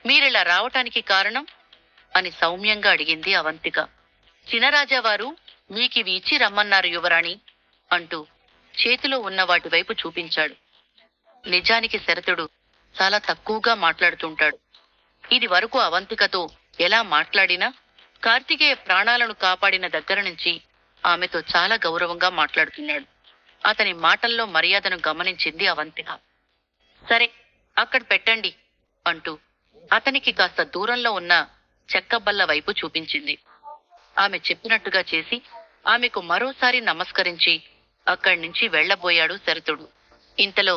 [SPEAKER 1] మీరిలా రావటానికి కారణం అని సౌమ్యంగా అడిగింది అవంతిక. చినరాజావారు మీకివి ఇచ్చి రమ్మన్నారు యువరాణి అంటూ చేతిలో ఉన్న వాటి వైపు చూపించాడు. నిజానికి శరతుడు చాలా తక్కువగా మాట్లాడుతుంటాడు. ఇది వరకు అవంతికతో ఎలా మాట్లాడినా కార్తికేయ ప్రాణాలను కాపాడిన దగ్గర నుంచి ఆమెతో చాలా గౌరవంగా మాట్లాడుతున్నాడు. అతని మాటల్లో మర్యాదను గమనించింది అవంతిక. సరే, అక్కడ పెట్టండి అంటూ అతనికి కాస్త దూరంలో ఉన్న చెక్కబల్ల వైపు చూపించింది. ఆమె చెప్పినట్టుగా చేసి ఆమెకు మరోసారి నమస్కరించి అక్కడి నుంచి వెళ్లబోయాడు శరతుడు. ఇంతలో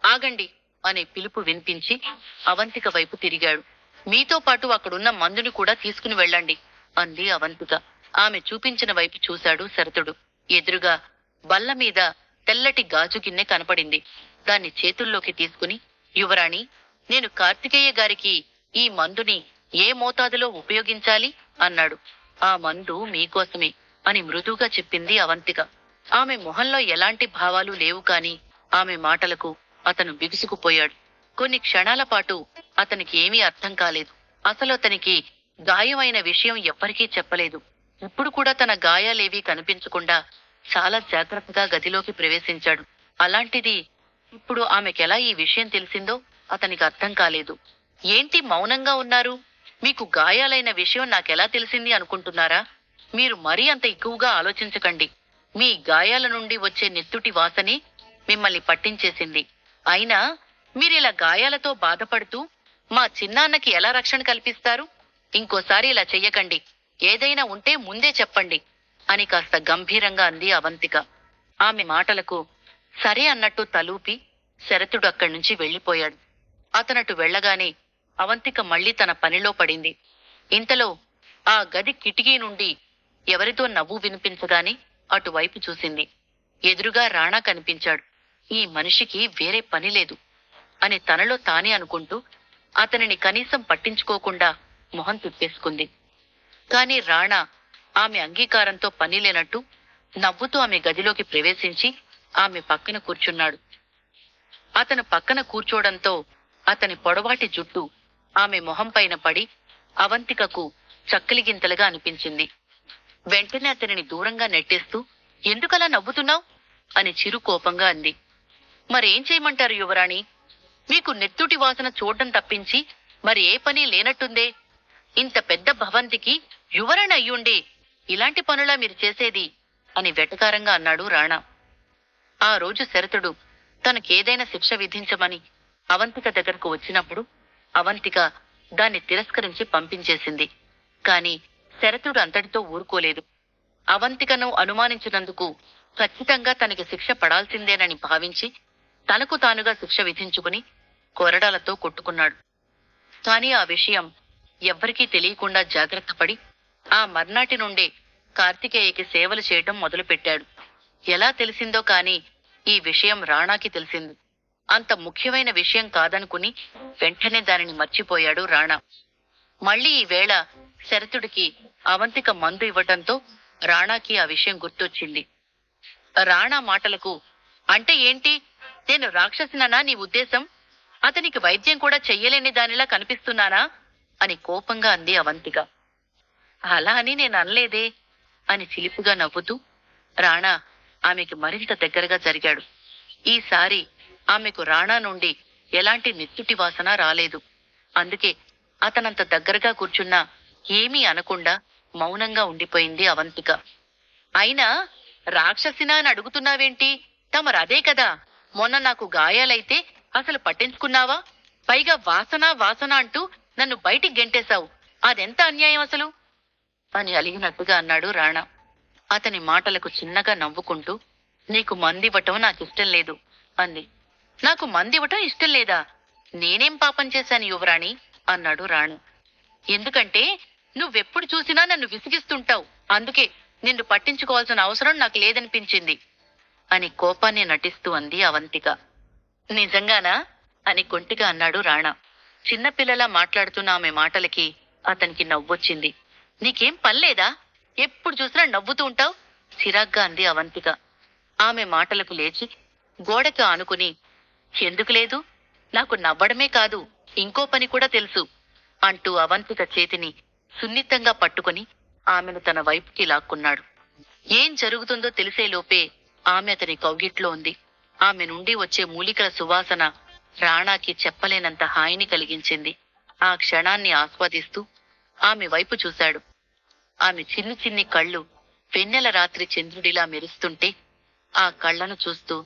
[SPEAKER 1] ఆగండి అనే పిలుపు వినిపించి అవంతిక వైపు తిరిగాడు. మీతో పాటు అక్కడున్న మందుని కూడా తీసుకుని వెళ్ళండి అంది అవంతిక. ఆమె చూపించిన వైపు చూశాడు శరతుడు. ఎదురుగా బల్ల మీద తెల్లటి గాజు గిన్నె కనపడింది. దాన్ని చేతుల్లోకి తీసుకుని, యువరాణి, నేను కార్తికేయ గారికి ఈ మందుని ఏ మోతాదులో ఉపయోగించాలి అన్నాడు. ఆ మందు మీకోసమే అని మృదువుగా చెప్పింది అవంతిక. ఆమె మొహంలో ఎలాంటి భావాలు లేవు కాని ఆమె మాటలకు అతను బిగుసుకుపోయాడు. కొన్ని క్షణాల పాటు అతనికి ఏమీ అర్థం కాలేదు. అసలు అతనికి గాయమైన విషయం ఎవ్వరికీ చెప్పలేదు. ఇప్పుడు కూడా తన గాయాలేవీ కనిపించకుండా చాలా జాగ్రత్తగా గదిలోకి ప్రవేశించాడు. అలాంటిది ఇప్పుడు ఆమెకెలా ఈ విషయం తెలిసిందో అతనికి అర్థం కాలేదు. ఏంటి మౌనంగా ఉన్నారు? మీకు గాయాలైన విషయం నాకెలా తెలిసింది అనుకుంటున్నారా? మీరు మరీ అంత ఎక్కువగా ఆలోచించకండి. మీ గాయాల నుండి వచ్చే నెత్తుటి వాసనే మిమ్మల్ని పట్టించేసింది. అయినా మీరిలా గాయాలతో బాధపడుతూ మా చిన్నాన్నకి ఎలా రక్షణ కల్పిస్తారు? ఇంకోసారి ఇలా చెయ్యకండి. ఏదైనా ఉంటే ముందే చెప్పండి అని కాస్త గంభీరంగా అంది అవంతిక. ఆమె మాటలకు సరే అన్నట్టు తలూపి శరతుడు అక్కడి నుంచి వెళ్లిపోయాడు. అతనటు వెళ్లగానే అవంతిక మళ్లీ తన పనిలో పడింది. ఇంతలో ఆ గది కిటికీ నుండి ఎవరితో నవ్వు వినిపించగానే అటువైపు చూసింది. ఎదురుగా రాణా కనిపించాడు. ఈ మనిషికి వేరే పని లేదు అని తనలో తానే అనుకుంటూ అతనిని కనీసం పట్టించుకోకుండా మొహం తిప్పేసుకుంది. కాని రాణా ఆమె అంగీకారంతో పనిలేనట్టు నవ్వుతూ ఆమె గదిలోకి ప్రవేశించి ఆమె పక్కన కూర్చున్నాడు. అతను పక్కన కూర్చోడంతో అతని పొడవాటి జుట్టు ఆమె మొహంపైన పడి అవంతికకు చక్కలిగింతలుగా అనిపించింది. వెంటనే అతనిని దూరంగా నెట్టేస్తూ, ఎందుకలా నవ్వుతున్నావు అని చిరు కోపంగా అంది. మరేం చేయమంటారు యువరాణి? మీకు నెత్తుటి వాసన చూడడం తప్పించి మరి ఏ పని లేనట్టుందే. ఇంత పెద్ద భవంతికి యువరాణి అయ్యుండే ఇలాంటి పనులా మీరు చేసేది అని వెటకారంగా అన్నాడు రాణా. ఆ రోజు శరతుడు తనకేదైనా శిక్ష విధించమని అవంతిక దగ్గరకు వచ్చినప్పుడు అవంతిక దాన్ని తిరస్కరించి పంపించేసింది. కాని శరతుడు అంతటితో ఊరుకోలేదు. అవంతికను అనుమానించినందుకు ఖచ్చితంగా తనకి శిక్ష పడాల్సిందేనని భావించి తనకు తానుగా శిక్ష విధించుకుని కొరడాలతో కొట్టుకున్నాడు. కాని ఆ విషయం ఎవ్వరికీ తెలియకుండా జాగ్రత్తపడి ఆ మర్నాటి నుండే కార్తికేయకి సేవలు చేయటం మొదలుపెట్టాడు. ఎలా తెలిసిందో కాని ఈ విషయం రాణాకి తెలిసింది. అంత ముఖ్యమైన విషయం కాదనుకుని వెంటనే దానిని మర్చిపోయాడు రాణా. మళ్లీ ఈ వేళ శరతుడికి అవంతిక మందు ఇవ్వటంతో రాణాకి ఆ విషయం గుర్తొచ్చింది. రాణా మాటలకు, అంటే ఏంటి, నేను రాక్షసిననా నీ ఉద్దేశం? అతనికి వైద్యం కూడా చెయ్యలేని దానిలా కనిపిస్తున్నానా అని కోపంగా అంది అవంతిక. అలా అని నేను అనలేదే అని చిలిపిగా నవ్వుతూ రాణా ఆమెకి మరింత దగ్గరగా జరిగాడు. ఈసారి ఆమెకు రాణా నుండి ఎలాంటి నెత్తుటి వాసన రాలేదు. అందుకే అతనంత దగ్గరగా కూర్చున్నా ఏమీ అనకుండా మౌనంగా ఉండిపోయింది అవంతిక. అయినా రాక్షసినా అని అడుగుతున్నావేంటి? తమరదే కదా మొన్న నాకు గాయాలైతే అసలు పట్టించుకున్నావా? పైగా వాసన వాసన అంటూ నన్ను బయటికి గెంటేశావు. అదెంత అన్యాయం అసలు అని అలిగినట్టుగా అన్నాడు రాణా. అతని మాటలకు చిన్నగా నవ్వుకుంటూ, నీకు మందివ్వటం నాకిష్టం లేదు అంది. నాకు మందివ్వటం ఇష్టం లేదా? నేనేం పాపం చేశాను యువరాణి అన్నాడు రాణా. ఎందుకంటే నువ్వెప్పుడు చూసినా నన్ను విసిగిస్తుంటావు. అందుకే నిన్ను పట్టించుకోవాల్సిన అవసరం నాకు లేదనిపించింది అని కోపాన్ని నటిస్తూ అంది అవంతిక. నిజంగానా అని కొంటిగా అన్నాడు రాణా. చిన్నపిల్లలా మాట్లాడుతున్న ఆమె మాటలకి అతనికి నవ్వొచ్చింది. నీకేం పనిలేదా? ఎప్పుడు చూసినా నవ్వుతూ ఉంటావు చిరాగ్గా అంది అవంతిక. ఆమె మాటలకు లేచి గోడకు ఆనుకుని, ఎందుకు లేదు, నాకు నవ్వడమే కాదు ఇంకో పని కూడా తెలుసు అంటూ అవంతిక చేతిని సున్నితంగా పట్టుకుని ఆమెను తన వైపుకి లాక్కున్నాడు. ఏం జరుగుతుందో తెలిసేలోపే ఆమె అతని కౌగిట్లో ఉంది. ఆమె నుండి వచ్చే మూలికల సువాసన రాణాకి చెప్పలేనంత హాయిని కలిగించింది. ఆ క్షణాన్ని ఆస్వాదిస్తూ ఆమె వైపు చూశాడు. ఆమె చిన్ని చిన్ని కళ్ళు వెన్నెల రాత్రి చంద్రుడిలా మెరుస్తుంటే ఆ కళ్లను చూస్తూ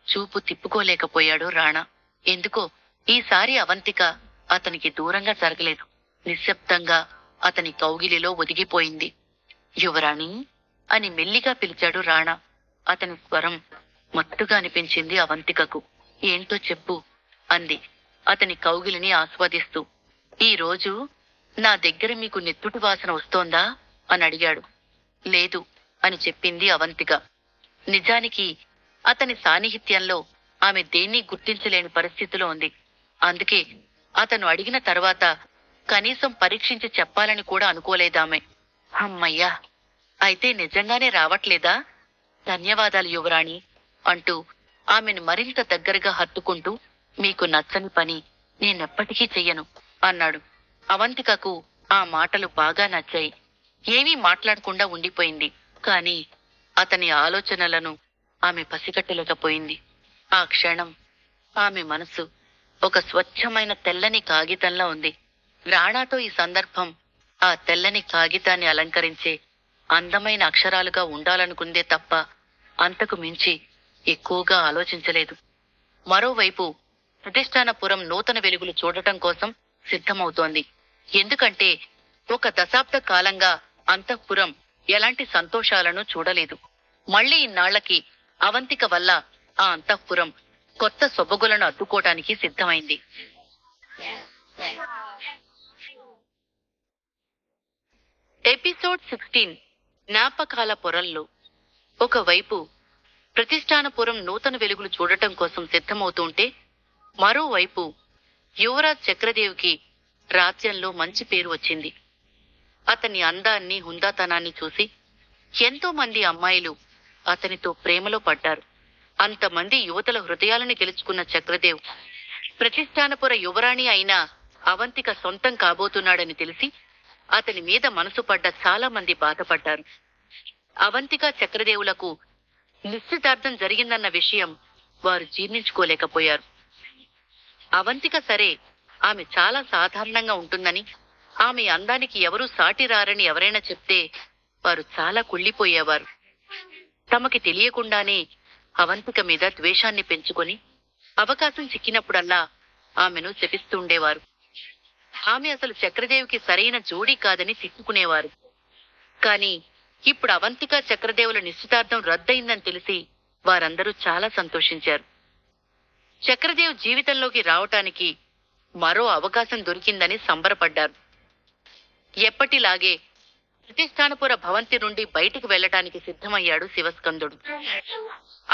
[SPEAKER 1] చూపు తిప్పుకోలేకపోయాడు రాణా. ఎందుకో ఈసారి అవంతిక అతనికి దూరంగా జరగలేదు. నిశ్శబ్దంగా అతని కౌగిలిలో ఒదిగిపోయింది. యువరాణి అని మెల్లిగా పిలిచాడు రాణా. అతని స్వరం మత్తుగా అనిపించింది అవంతికకు. ఏంటో చెప్పు అంది అతని కౌగిలిని ఆస్వాదిస్తూ. ఈ రోజు నా దగ్గర మీకు నెత్తుటి వాసన వస్తోందా అని అడిగాడు. లేదు అని చెప్పింది అవంతిక. నిజానికి అతని సాన్నిహిత్యంలో ఆమె దేన్నీ గుర్తించలేని పరిస్థితిలో ఉంది. అందుకే అతను అడిగిన తర్వాత కనీసం పరీక్షించి చెప్పాలని కూడా అనుకోలేదామె. అమ్మయ్యా, అయితే నిజంగానే రావట్లేదా? ధన్యవాదాలు యువరాణి అంటూ ఆమెను మరింత దగ్గరగా హత్తుకుంటూ, మీకు నచ్చని పని నేనెప్పటికీ చెయ్యను అన్నాడు. అవంతికకు ఆ మాటలు బాగా నచ్చాయి. ఏమీ మాట్లాడకుండా ఉండిపోయింది. కాని అతని ఆలోచనలను ఆమె పసిగట్టలేకపోయింది. ఆ క్షణం ఆమె మనసు ఒక స్వచ్ఛమైన తెల్లని కాగితంలా ఉంది. రాణాతో ఈ సందర్భం ఆ తెల్లని కాగితాన్ని అలంకరించే అందమైన అక్షరాలుగా ఉండాలనుకుందే తప్ప అంతకు మించి ఎక్కువగా ఆలోచించలేదు. మరోవైపు ప్రతిష్టానపురం నూతన వెలుగులు చూడటం కోసం సిద్ధమవుతోంది. ఎందుకంటే ఒక దశాబ్ద కాలంగా అంతఃపురం ఎలాంటి సంతోషాలను చూడలేదు. మళ్లీ ఇన్నాళ్లకి అవంతిక వల్ల ఆ అంతఃపురం కొత్త సొబగులను అద్దుకోవటానికి సిద్ధమైంది. ఎపిసోడ్ 16 జ్ఞాపకాల పొరల్లో. ఒకవైపు ప్రతిష్టానపురం నూతన వెలుగులు చూడటం కోసం సిద్ధమవుతుంటే, మరోవైపు యువరాజ్ చక్రదేవికి రాజ్యంలో మంచి పేరు వచ్చింది. అతని అందాన్ని, హుందాతనాన్ని చూసి ఎంతో మంది అమ్మాయిలు అతనితో ప్రేమలో పడ్డారు. అంతమంది యువతల హృదయాలను గెలుచుకున్న చక్రదేవ్ ప్రతిష్టానపుర యువరాణి అయిన అవంతిక సొంతం కాబోతున్నాడని తెలిసి అతని మీద మనసు పడ్డ చాలా మంది బాధపడ్డారు. అవంతిక చక్రదేవులకు నిశ్చితార్థం జరిగిందన్న విషయం వారు జీర్ణించుకోలేకపోయారు. అవంతిక సరే, ఆమె చాలా సాధారణంగా ఉంటుందని, ఆమె అందానికి ఎవరూ సాటి రారని ఎవరైనా చెప్తే వారు చాలా కుళ్ళిపోయేవారు. తమకి తెలియకుండానే అవంతిక మీద ద్వేషాన్ని పెంచుకొని అవకాశం చిక్కినప్పుడల్లా ఆమెను శపిస్తుండేవారు. ఆమె అసలు చక్రదేవికి సరైన జోడీ కాదని తిట్టుకునేవారు. కాని ఇప్పుడు అవంతిక చక్రదేవుల నిశ్చితార్థం రద్దయిందని తెలిసి వారందరూ చాలా సంతోషించారు. చక్రదేవ్ జీవితంలోకి రావటానికి మరో అవకాశం దొరికిందని సంబరపడ్డారు. ఎప్పటిలాగే ప్రతిష్టానపుర భవంతి నుండి బయటికి వెళ్లటానికి సిద్ధమయ్యాడు శివస్కందుడు.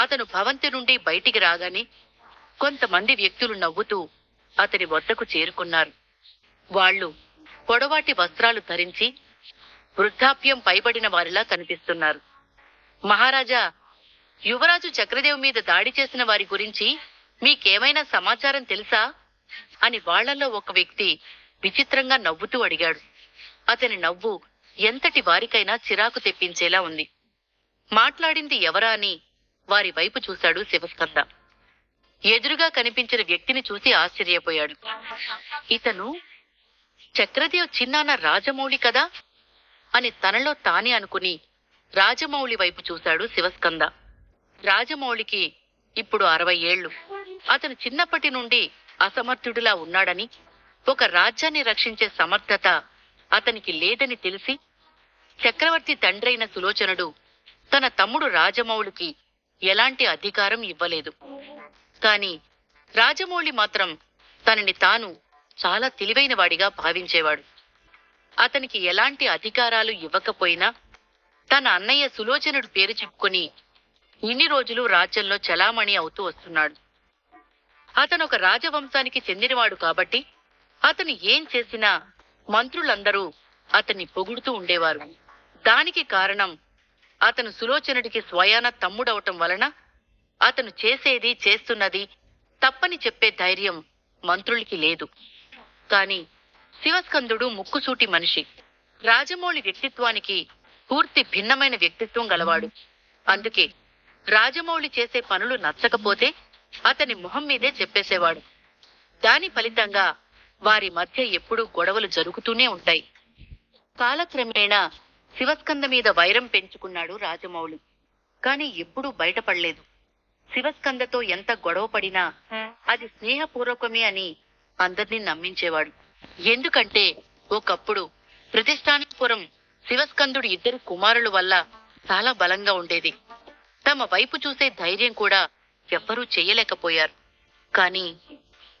[SPEAKER 1] అతను భవంతి నుండి బయటికి రాగానే కొంతమంది వ్యక్తులు నవ్వుతూ అతని వద్దకు చేరుకున్నారు. వాళ్ళు పొడవాటి వస్త్రాలు ధరించి వృద్ధాప్యం పైబడిన వారిలా కనిపిస్తున్నారు. మహారాజా, యువరాజు చక్రదేవ్ మీద దాడి చేసిన వారి గురించి మీకేమైనా సమాచారం తెలుసా అని వాళ్లలో ఒక వ్యక్తి విచిత్రంగా నవ్వుతూ అడిగాడు. అతని నవ్వు ఎంతటి వారికైనా చిరాకు తెప్పించేలా ఉంది. మాట్లాడింది ఎవరా అని వారి వైపు చూశాడు శివస్కంద. ఎదురుగా కనిపించిన వ్యక్తిని చూసి ఆశ్చర్యపోయాడు. ఇతను చక్రదేవ్ చిన్నాన్న రాజమౌళి కదా అని తనలో తానే అనుకుని రాజమౌళి వైపు చూశాడు శివస్కంద. రాజమౌళికి ఇప్పుడు 60 ఏళ్లు. అతను చిన్నప్పటి నుండి అసమర్థుడిలా ఉన్నాడని, ఒక రాజ్యాన్ని రక్షించే సమర్థత అతనికి లేదని తెలిసి చక్రవర్తి తండ్రైన సులోచనుడు తన తమ్ముడు రాజమౌళికి ఎలాంటి అధికారం ఇవ్వలేదు. కాని రాజమౌళి మాత్రం తనని తాను చాలా తెలివైన వాడిగా భావించేవాడు. అతనికి ఎలాంటి అధికారాలు ఇవ్వకపోయినా తన అన్నయ్య సులోచనుడు పేరు చెప్పుకొని ఇన్ని రోజులు రాజ్యంలో చలామణి అవుతూ వస్తున్నాడు. అతను ఒక రాజవంశానికి చెందినవాడు కాబట్టి అతను ఏం చేసినా మంత్రులందరూ అతన్ని పొగుడుతూ ఉండేవారు. దానికి కారణం అతను సులోచనుడికి స్వయాన తమ్ముడవటం వలన అతను చేసేది చేస్తున్నది తప్పని చెప్పే ధైర్యం మంత్రులకి లేదు. కాని శివస్కందుడు ముక్కుసూటి మనిషి. రాజమౌళి వ్యక్తిత్వానికి పూర్తి భిన్నమైన వ్యక్తిత్వం గలవాడు. అందుకే రాజమౌళి చేసే పనులు నచ్చకపోతే అతని మొహం మీదే చెప్పేసేవాడు. దాని ఫలితంగా వారి మధ్య ఎప్పుడూ గొడవలు జరుగుతూనే ఉంటాయి. కాలక్రమేణా శివస్కంద మీద వైరం పెంచుకున్నాడు రాజమౌళి. కాని ఎప్పుడూ బయటపడలేదు. శివస్కందతో ఎంత గొడవ పడినా అది స్నేహపూర్వకమే అని అందర్నీ నమ్మించేవాడు. ఎందుకంటే ఒకప్పుడు ప్రతిష్టానపురం శివస్కందుడి 2 కుమారుల వల్ల చాలా బలంగా ఉండేది. తమ వైపు చూసే ధైర్యం కూడా ఎవ్వరూ చెయ్యలేకపోయారు. కాని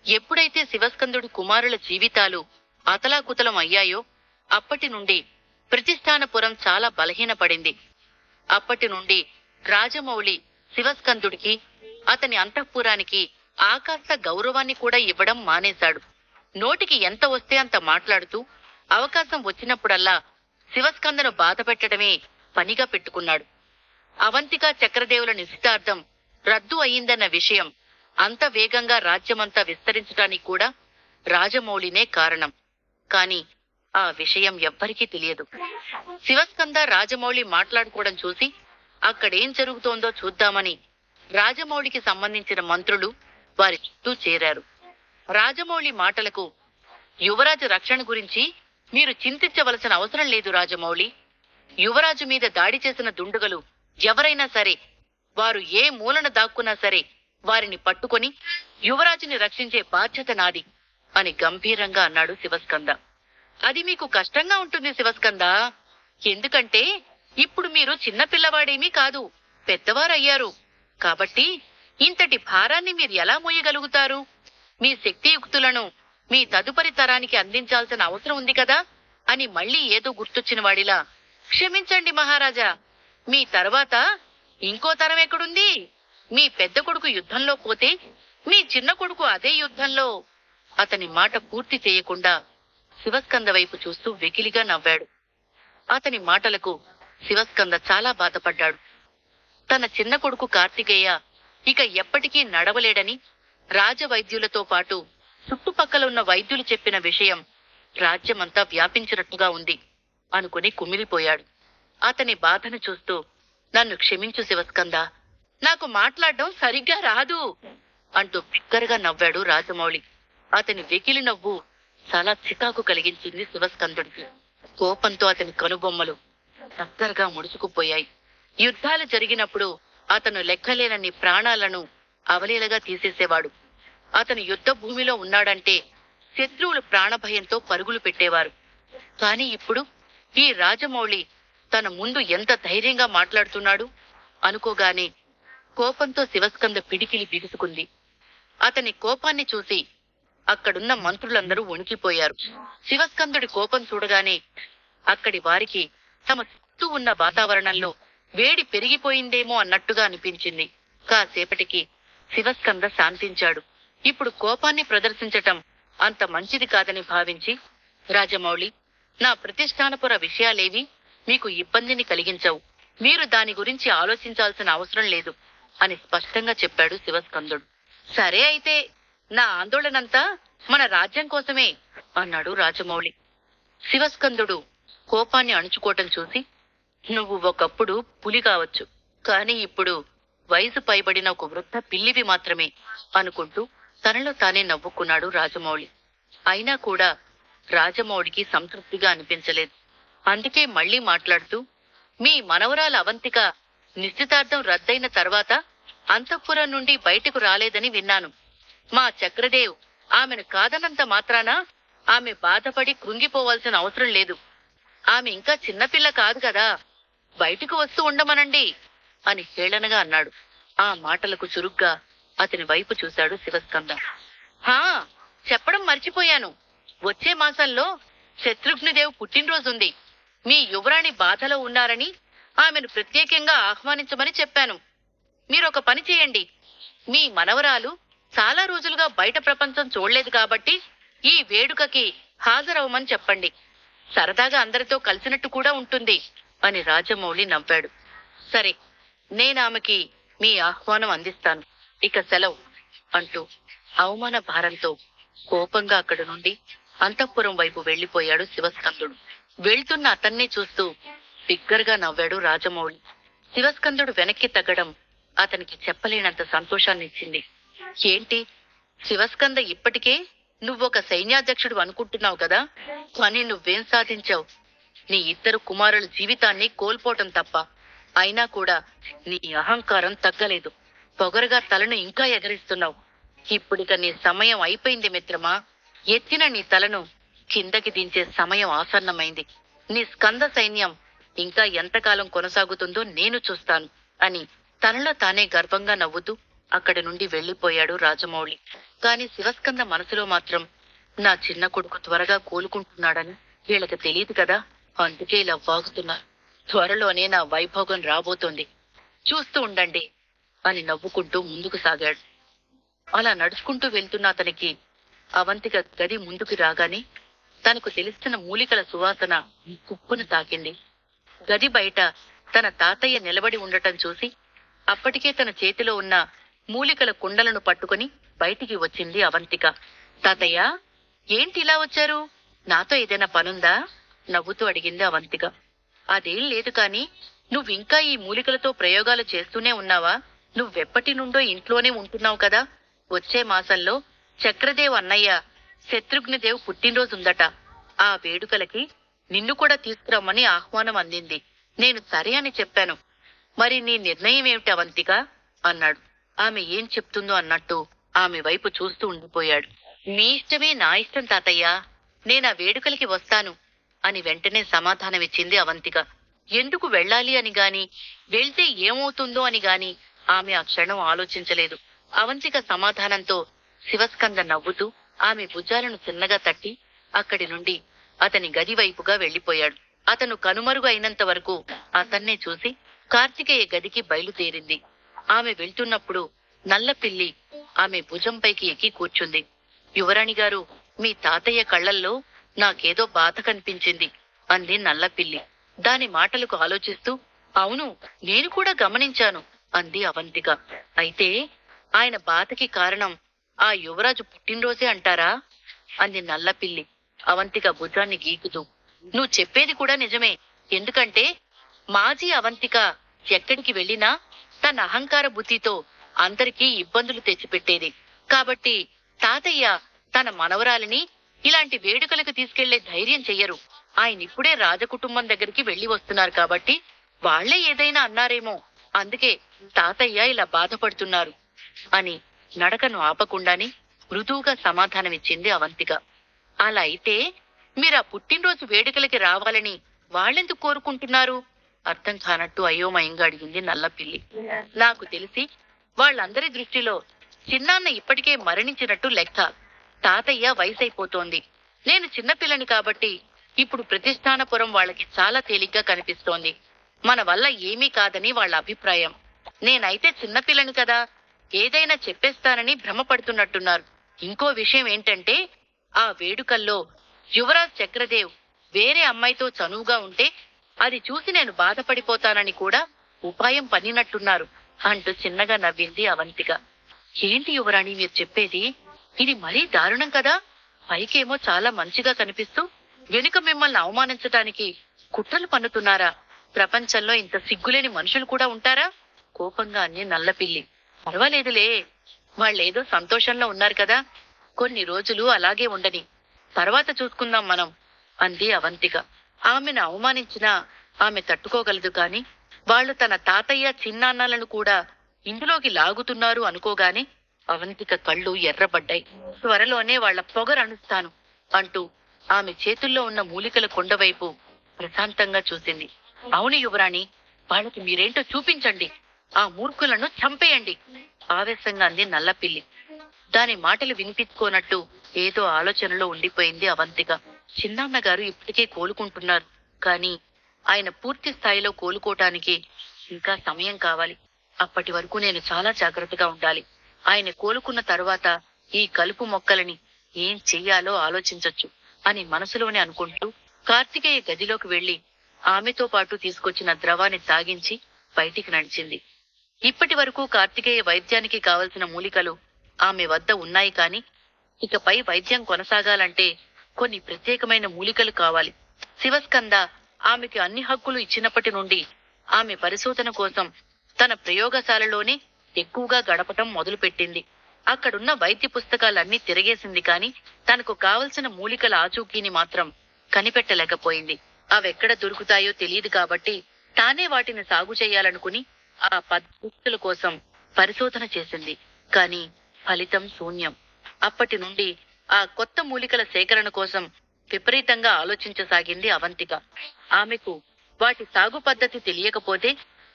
[SPEAKER 1] ఎప్పుడైతే శివస్కందుడి కుమారుల జీవితాలు అతలాకుతలం అయ్యాయో అప్పటి నుండి ప్రతిష్టానపురం చాలా బలహీనపడింది. అప్పటి నుండి రాజమౌళి శివస్కందుడికి, అతని అంతఃపురానికి ఆకాశ గౌరవాన్ని కూడా ఇవ్వడం మానేశాడు. నోటికి ఎంత వస్తే అంత మాట్లాడుతూ అవకాశం వచ్చినప్పుడల్లా శివస్కందను బాధ పెట్టడమే పనిగా పెట్టుకున్నాడు. అవంతిక చక్రదేవుల నిశ్చితార్థం రద్దు అయిందన్న విషయం అంత వేగంగా రాజ్యమంతా విస్తరించడానికి కూడా రాజమౌళినే కారణం. కాని ఆ విషయం ఎవ్వరికీ తెలియదు. శివస్కంద రాజమౌళి మాట్లాడుకోవడం చూసి అక్కడేం జరుగుతోందో చూద్దామని రాజమౌళికి సంబంధించిన మంత్రులు వారి చుట్టూ చేరారు. రాజమౌళి మాటలకు, యువరాజు రక్షణ గురించి మీరు చింతించవలసిన అవసరం లేదు రాజమౌళి. యువరాజు మీద దాడి చేసిన దుండగులు ఎవరైనా సరే, వారు ఏ మూలన దాక్కున్నా సరే వారిని పట్టుకొని యువరాజుని రక్షించే బాధ్యత నాది అని గంభీరంగా అన్నాడు శివస్కంద. అది మీకు కష్టంగా ఉంటుంది శివస్కంద. ఎందుకంటే ఇప్పుడు మీరు చిన్నపిల్లవాడేమీ కాదు, పెద్దవారయ్యారు. కాబట్టి ఇంతటి భారాన్ని మీరు ఎలా మోయగలుగుతారు? మీ శక్తియుక్తులను మీ తదుపరి తరానికి అందించాల్సిన అవసరం ఉంది కదా అని మళ్ళీ ఏదో గుర్తొచ్చిన వాడిలా, క్షమించండి మహారాజా, మీ తర్వాత ఇంకో తరం ఎక్కడుంది? మీ పెద్ద కొడుకు యుద్ధంలో పోతే మీ చిన్న కొడుకు అదే యుద్ధంలో. అతని మాట పూర్తి చేయకుండా శివస్కంద వైపు చూస్తూ వెకిలిగా నవ్వాడు. అతని మాటలకు శివస్కంద చాలా బాధపడ్డాడు. తన చిన్న కొడుకు కార్తికేయ ఇక ఎప్పటికీ నడవలేడని రాజవైద్యులతో పాటు చుట్టుపక్కల ఉన్న వైద్యులు చెప్పిన విషయం రాజ్యమంతా వ్యాపించినట్టుగా ఉంది అనుకుని కుమిలిపోయాడు. అతని బాధను చూస్తూ, నన్ను క్షమించు శివస్కంద, నాకు మాట్లాడడం సరిగ్గా రాదు అంటూ బిగ్గరగా నవ్వాడు రాజమౌళి. అతని వెకిలి నవ్వు చాలా చికాకు కలిగించింది శివస్కందుడికి. కోపంతో అతని కనుబొమ్మలు దగ్గరగా ముడుచుకుపోయాయి. యుద్ధాలు జరిగినప్పుడు అతను లెక్కలేనన్ని ప్రాణాలను అవలీలగా తీసేసేవాడు. అతను యుద్ధ భూమిలో ఉన్నాడంటే శత్రువులు ప్రాణభయంతో పరుగులు పెట్టేవారు. కాని ఇప్పుడు ఈ రాజమౌళి తన ముందు ఎంత ధైర్యంగా మాట్లాడుతున్నాడు అనుకోగానే కోపంతో శివస్కంద పిడికిలి బిగుసుకుంది. అతని కోపాన్ని చూసి అక్కడున్న మంత్రులందరూ వణికిపోయారు. శివస్కందుడి కోపం చూడగానే అక్కడి వారికి తమ చుట్టూ ఉన్న వాతావరణంలో వేడి పెరిగిపోయిందేమో అన్నట్టుగా అనిపించింది. కాసేపటికి శివస్కంద శాంతించాడు. ఇప్పుడు కోపాన్ని ప్రదర్శించటం అంత మంచిది కాదని భావించి, రాజమౌళి, నా ప్రతిష్టానపుర విషయాలేవి మీకు ఇబ్బందిని కలిగించవు. మీరు దాని గురించి ఆలోచించాల్సిన అవసరం లేదు అని స్పష్టంగా చెప్పాడు శివస్కందుడు. సరే అయితే నా ఆందోళనంతా మన రాజ్యం కోసమే అన్నాడు రాజమౌళి. శివస్కందుడు కోపాన్ని అణుచుకోవటం చూసి, నువ్వు ఒకప్పుడు పులి కావచ్చు, కాని ఇప్పుడు వయసు పైబడిన ఒక వృద్ధ పిల్లివి మాత్రమే అనుకుంటూ తనలో తానే నవ్వుకున్నాడు రాజమౌళి. అయినా కూడా రాజమౌళికి సంతృప్తిగా అనిపించలేదు. అందుకే మళ్లీ మాట్లాడుతూ, మీ మనవరాల అవంతిక నిశ్చితార్థం రద్దయిన తర్వాత అంతఃపురం నుండి బయటకు రాలేదని విన్నాను. మా చక్రదేవ్ ఆమెను కాదనంత మాత్రాన ఆమె బాధపడి కృంగిపోవాల్సిన అవసరం లేదు. ఆమె ఇంకా చిన్నపిల్ల కాదు కదా, బయటకు వస్తూ ఉండమనండి అని హేళనగా అన్నాడు. ఆ మాటలకు చురుగ్గా అతని వైపు చూశాడు శివస్కంద. హా, చెప్పడం మర్చిపోయాను. వచ్చే మాసంలో శత్రుఘ్నదేవ్ పుట్టినరోజుంది. మీ యువరాణి బాధలో ఉన్నారని ఆమెను ప్రత్యేకంగా ఆహ్వానించమని చెప్పాను. మీరొక పని చేయండి. మీ మనవరాలు చాలా రోజులుగా బయట ప్రపంచం చూడలేదు కాబట్టి ఈ వేడుకకి హాజరవమని చెప్పండి. సరదాగా అందరితో కలిసినట్టు కూడా ఉంటుంది అని రాజమౌళి నవ్వాడు. సరే, నేనామెకి మీ ఆహ్వానం అందిస్తాను. ఇక సెలవు అంటూ అవమాన భారంతో కోపంగా అక్కడి నుండి అంతఃపురం వైపు వెళ్లిపోయాడు శివస్కందుడు. వెళ్తున్న అతన్నే చూస్తూ బిగ్గరగా నవ్వాడు రాజమౌళి. శివస్కందుడు వెనక్కి తగ్గడం అతనికి చెప్పలేనంత సంతోషాన్నిచ్చింది. ఏంటి శివస్కంద, ఇప్పటికే నువ్వొక సైన్యాధ్యక్షుడు అనుకుంటున్నావు కదా, కానీ నువ్వేం సాధించావు? నీ ఇద్దరు కుమారుల జీవితాన్ని కోల్పోవటం తప్ప. అయినా కూడా నీ అహంకారం తగ్గలేదు. పొగరుగా తలను ఇంకా ఎగరిస్తున్నావు. ఇప్పుడిక నీ సమయం అయిపోయింది మిత్రమా. ఎత్తిన నీ తలను కిందకి దించే సమయం ఆసన్నమైంది. నీ స్కంద సైన్యం ఇంకా ఎంతకాలం కొనసాగుతుందో నేను చూస్తాను అని తనలో తానే గర్వంగా నవ్వుతూ అక్కడి నుండి వెళ్లిపోయాడు రాజమౌళి. కాని శివస్కంద మనసులో మాత్రం, నా చిన్న కొడుకు త్వరగా కోలుకుంటున్నాడని వీళ్ళకి తెలియదు కదా, అందుకే ఇలా వాగుతున్నారు. త్వరలోనే నా వైభోగం రాబోతోంది, చూస్తూ ఉండండి అని నవ్వుకుంటూ ముందుకు సాగాడు. అలా నడుచుకుంటూ వెళ్తున్న అతనికి అవంతిక గది ముందుకు రాగానే తనకు తెలిసిన మూలికల సువాసన కుప్పును తాకింది. గది బయట తన తాతయ్య నిలబడి ఉండటం చూసి అప్పటికే తన చేతిలో ఉన్న మూలికల కుండలను పట్టుకుని బయటికి వచ్చింది అవంతిక. తాతయ్య, ఏంటి ఇలా వచ్చారు? నాతో ఏదైనా పనుందా? నవ్వుతూ అడిగింది అవంతిక. అదేం లేదు కాని నువ్వింకా ఈ మూలికలతో ప్రయోగాలు చేస్తూనే ఉన్నావా? నువ్వెప్పటి నుండో ఇంట్లోనే ఉంటున్నావు కదా. వచ్చే మాసంలో చక్రదేవ్ అన్నయ్య శత్రుఘ్నదేవ్ పుట్టినరోజుందట. ఆ వేడుకలకి నిన్ను కూడా తీసుకురమ్మని ఆహ్వానం అందింది. నేను సరే అని చెప్పాను. మరి నీ నిర్ణయం ఏమిటి అవంతిక అన్నాడు. ఆమె ఏం చెప్తుందో అన్నట్టు ఆమె వైపు చూస్తూ ఉండిపోయాడు. మీ ఇష్టమే నా ఇష్టం తాతయ్య, నేనా వేడుకలకి వస్తాను అని వెంటనే సమాధానమిచ్చింది అవంతిక. ఎందుకు వెళ్ళాలి అని గాని, వెళ్తే ఏమవుతుందో అని గాని ఆమె ఆ క్షణం ఆలోచించలేదు. అవంతిక సమాధానంతో శివస్కంద నవ్వుతూ ఆమె భుజాలను చిన్నగా తట్టి అక్కడి నుండి అతని గది వైపుగా వెళ్లిపోయాడు. అతను కనుమరుగు అయినంత వరకు అతన్నే చూసి కార్తికేయ గదికి బయలుదేరింది. ఆమె వెళ్తున్నప్పుడు నల్లపిల్లి ఆమె భుజంపైకి ఎక్కి కూర్చుంది. యువరాణి గారు, మీ తాతయ్య కళ్లల్లో నాకేదో బాధ కనిపించింది అంది నల్లపిల్లి. దాని మాటలకు ఆలోచిస్తూ, అవును, నేను కూడా గమనించాను అంది అవంతిక. అయితే ఆయన బాధకి కారణం ఆ యువరాజు పుట్టినరోజే అంటారా అంది నల్లపిల్లి అవంతిక భుజాన్ని గీకుతూ. నువ్వు చెప్పేది కూడా నిజమే. ఎందుకంటే మాజీ అవంతిక ఎక్కడికి వెళ్ళినా తన అహంకార బుద్ధితో అందరికీ ఇబ్బందులు తెచ్చిపెట్టేది. కాబట్టి తాతయ్య తన మనవరాలిని ఇలాంటి వేడుకలకు తీసుకెళ్లే ధైర్యం చెయ్యరు. ఆయన ఇప్పుడే రాజకుటుంబం దగ్గరికి వెళ్లి వస్తున్నారు కాబట్టి వాళ్లే ఏదైనా అన్నారేమో, అందుకే తాతయ్య ఇలా బాధపడుతున్నారు అని నడకను ఆపకుండానే మృదువుగా సమాధానమిచ్చింది అవంతిక. అలా అయితే మీరా పుట్టినరోజు వేడుకలకి రావాలని వాళ్ళెందుకు కోరుకుంటున్నారు అర్థం కానట్టు అయోమయంగా అడిగింది నల్లపిల్లి. నాకు తెలిసి వాళ్ళందరి దృష్టిలో చిన్నాన్న ఇప్పటికే మరణించినట్టు లెక్క. తాతయ్య వయసైపోతోంది. నేను చిన్నపిల్లని కాబట్టి ఇప్పుడు ప్రతిష్టానపురం వాళ్ళకి చాలా తేలిగ్గా కనిపిస్తోంది. మన వల్ల ఏమీ కాదని వాళ్ళ అభిప్రాయం. నేనైతే చిన్నపిల్లని కదా, ఏదైనా చెప్పేస్తానని భ్రమపడుతున్నట్టున్నారు. ఇంకో విషయం ఏంటంటే ఆ వేడుకల్లో యువరాజ్ చక్రదేవ్ వేరే అమ్మాయితో చనువుగా ఉంటే అది చూసి నేను బాధపడిపోతానని కూడా ఉపాయం పన్నినట్టున్నారు అంటూ చిన్నగా నవ్వింది అవంతిక. ఏంటి యువరాణి మీరు చెప్పేది? ఇది మరీ దారుణం కదా. పైకేమో చాలా మంచిగా కనిపిస్తూ వెనుక మిమ్మల్ని అవమానించటానికి కుట్రలు పన్నుతున్నారా? ప్రపంచంలో ఇంత సిగ్గులేని మనుషులు కూడా ఉంటారా? కోపంగా అంది నల్లపిల్లి. పర్వాలేదులే, వాళ్ళేదో సంతోషంలో ఉన్నారు కదా, కొన్ని రోజులు అలాగే ఉండని, తర్వాత చూసుకుందాం మనం అంది అవంతిక. ఆమెను అవమానించినా ఆమె తట్టుకోగలదు కాని వాళ్ళు తన తాతయ్య చిన్నాన్నలను కూడా ఇందులోకి లాగుతున్నారు అనుకోగానే అవంతిక కళ్ళు ఎర్రబడ్డాయి. త్వరలోనే వాళ్ల పొగరనుస్తాను అంటూ ఆమె చేతుల్లో ఉన్న మూలికల కొండవైపు ప్రశాంతంగా చూసింది. అవును యువరాణి, వాళ్ళకి మీరేంటో చూపించండి, ఆ మూర్ఖులను చంపేయండి ఆవేశంగా అంది నల్లపిల్లి. దాని మాటలు వినిపించుకోనట్టు ఏదో ఆలోచనలో ఉండిపోయింది అవంతిక. చిన్నాన్న గారు ఇప్పటికే కోలుకుంటున్నారు, కాని ఆయన పూర్తి స్థాయిలో కోలుకోటానికి ఇంకా సమయం కావాలి. అప్పటి వరకు నేను చాలా జాగ్రత్తగా ఉండాలి. ఆయన కోలుకున్న తరువాత ఈ కలుపు మొక్కలని ఏం చెయ్యాలో ఆలోచించొచ్చు అని మనసులోనే అనుకుంటూ కార్తికేయ గదిలోకి వెళ్లి ఆమెతో పాటు తీసుకొచ్చిన ద్రవాన్ని తాగించి బయటికి నడిచింది. ఇప్పటి వరకు కార్తికేయ వైద్యానికి కావలసిన మూలికలు ఆమె వద్ద ఉన్నాయి, కాని ఇకపై వైద్యం కొనసాగాలంటే కొన్ని ప్రత్యేకమైన మూలికలు కావాలి. శివస్కంద ఆమెకి అన్ని హక్కులు ఇచ్చినప్పటి నుండి ఆమె పరిశోధన కోసం తన ప్రయోగశాలలోనే ఎక్కువగా గడపటం మొదలుపెట్టింది. అక్కడున్న వైద్య పుస్తకాలన్నీ తిరగేసింది, కాని తనకు కావలసిన మూలికల ఆచూకీని మాత్రం కనిపెట్టలేకపోయింది. అవెక్కడ దొరుకుతాయో తెలియదు కాబట్టి తానే వాటిని సాగు చేయాలనుకుని ఆ పద్ధతుల కోసం పరిశోధన చేసింది. కాని ఫలితం శూన్యం. అప్పటి నుండి ఆ కొత్త మూలికల సేకరణ కోసం విపరీతంగా ఆలోచించసాగింది అవంతిక. ఆమెకు వాటి సాగు పద్ధతి తెలియకపోతే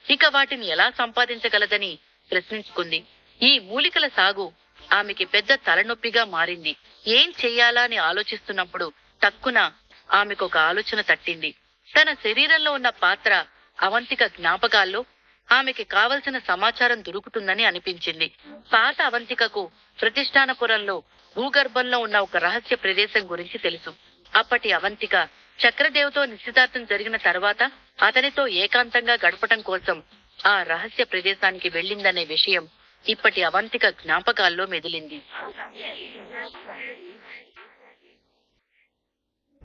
[SPEAKER 1] ఇక వాటిని ఎలా సంపాదించగలదని ప్రశ్నించుకుంది. ఈ మూలికల సాగు ఆమెకి పెద్ద తలనొప్పిగా మారింది. ఏం చెయ్యాలా అని ఆలోచిస్తున్నప్పుడు టక్కున ఆమెకొక ఆలోచన తట్టింది. తన శరీరంలో ఉన్న పాత్ర అవంతిక జ్ఞాపకాల్లో ఆమెకి కావలసిన సమాచారం దొరుకుతుందని అనిపించింది. పాత అవంతికకు ప్రతిష్టానపురంలో భూగర్భంలో ఉన్న ఒక రహస్య ప్రదేశం గురించి తెలుసు. అప్పటి అవంతిక చక్రదేవ్తో నిశ్చితార్థం జరిగిన తర్వాత అతనితో ఏకాంతంగా గడపటం కోసం ఆ రహస్య ప్రదేశానికి వెళ్ళిందనే విషయం ఇప్పటి అవంతిక జ్ఞాపకాల్లో మెదిలింది.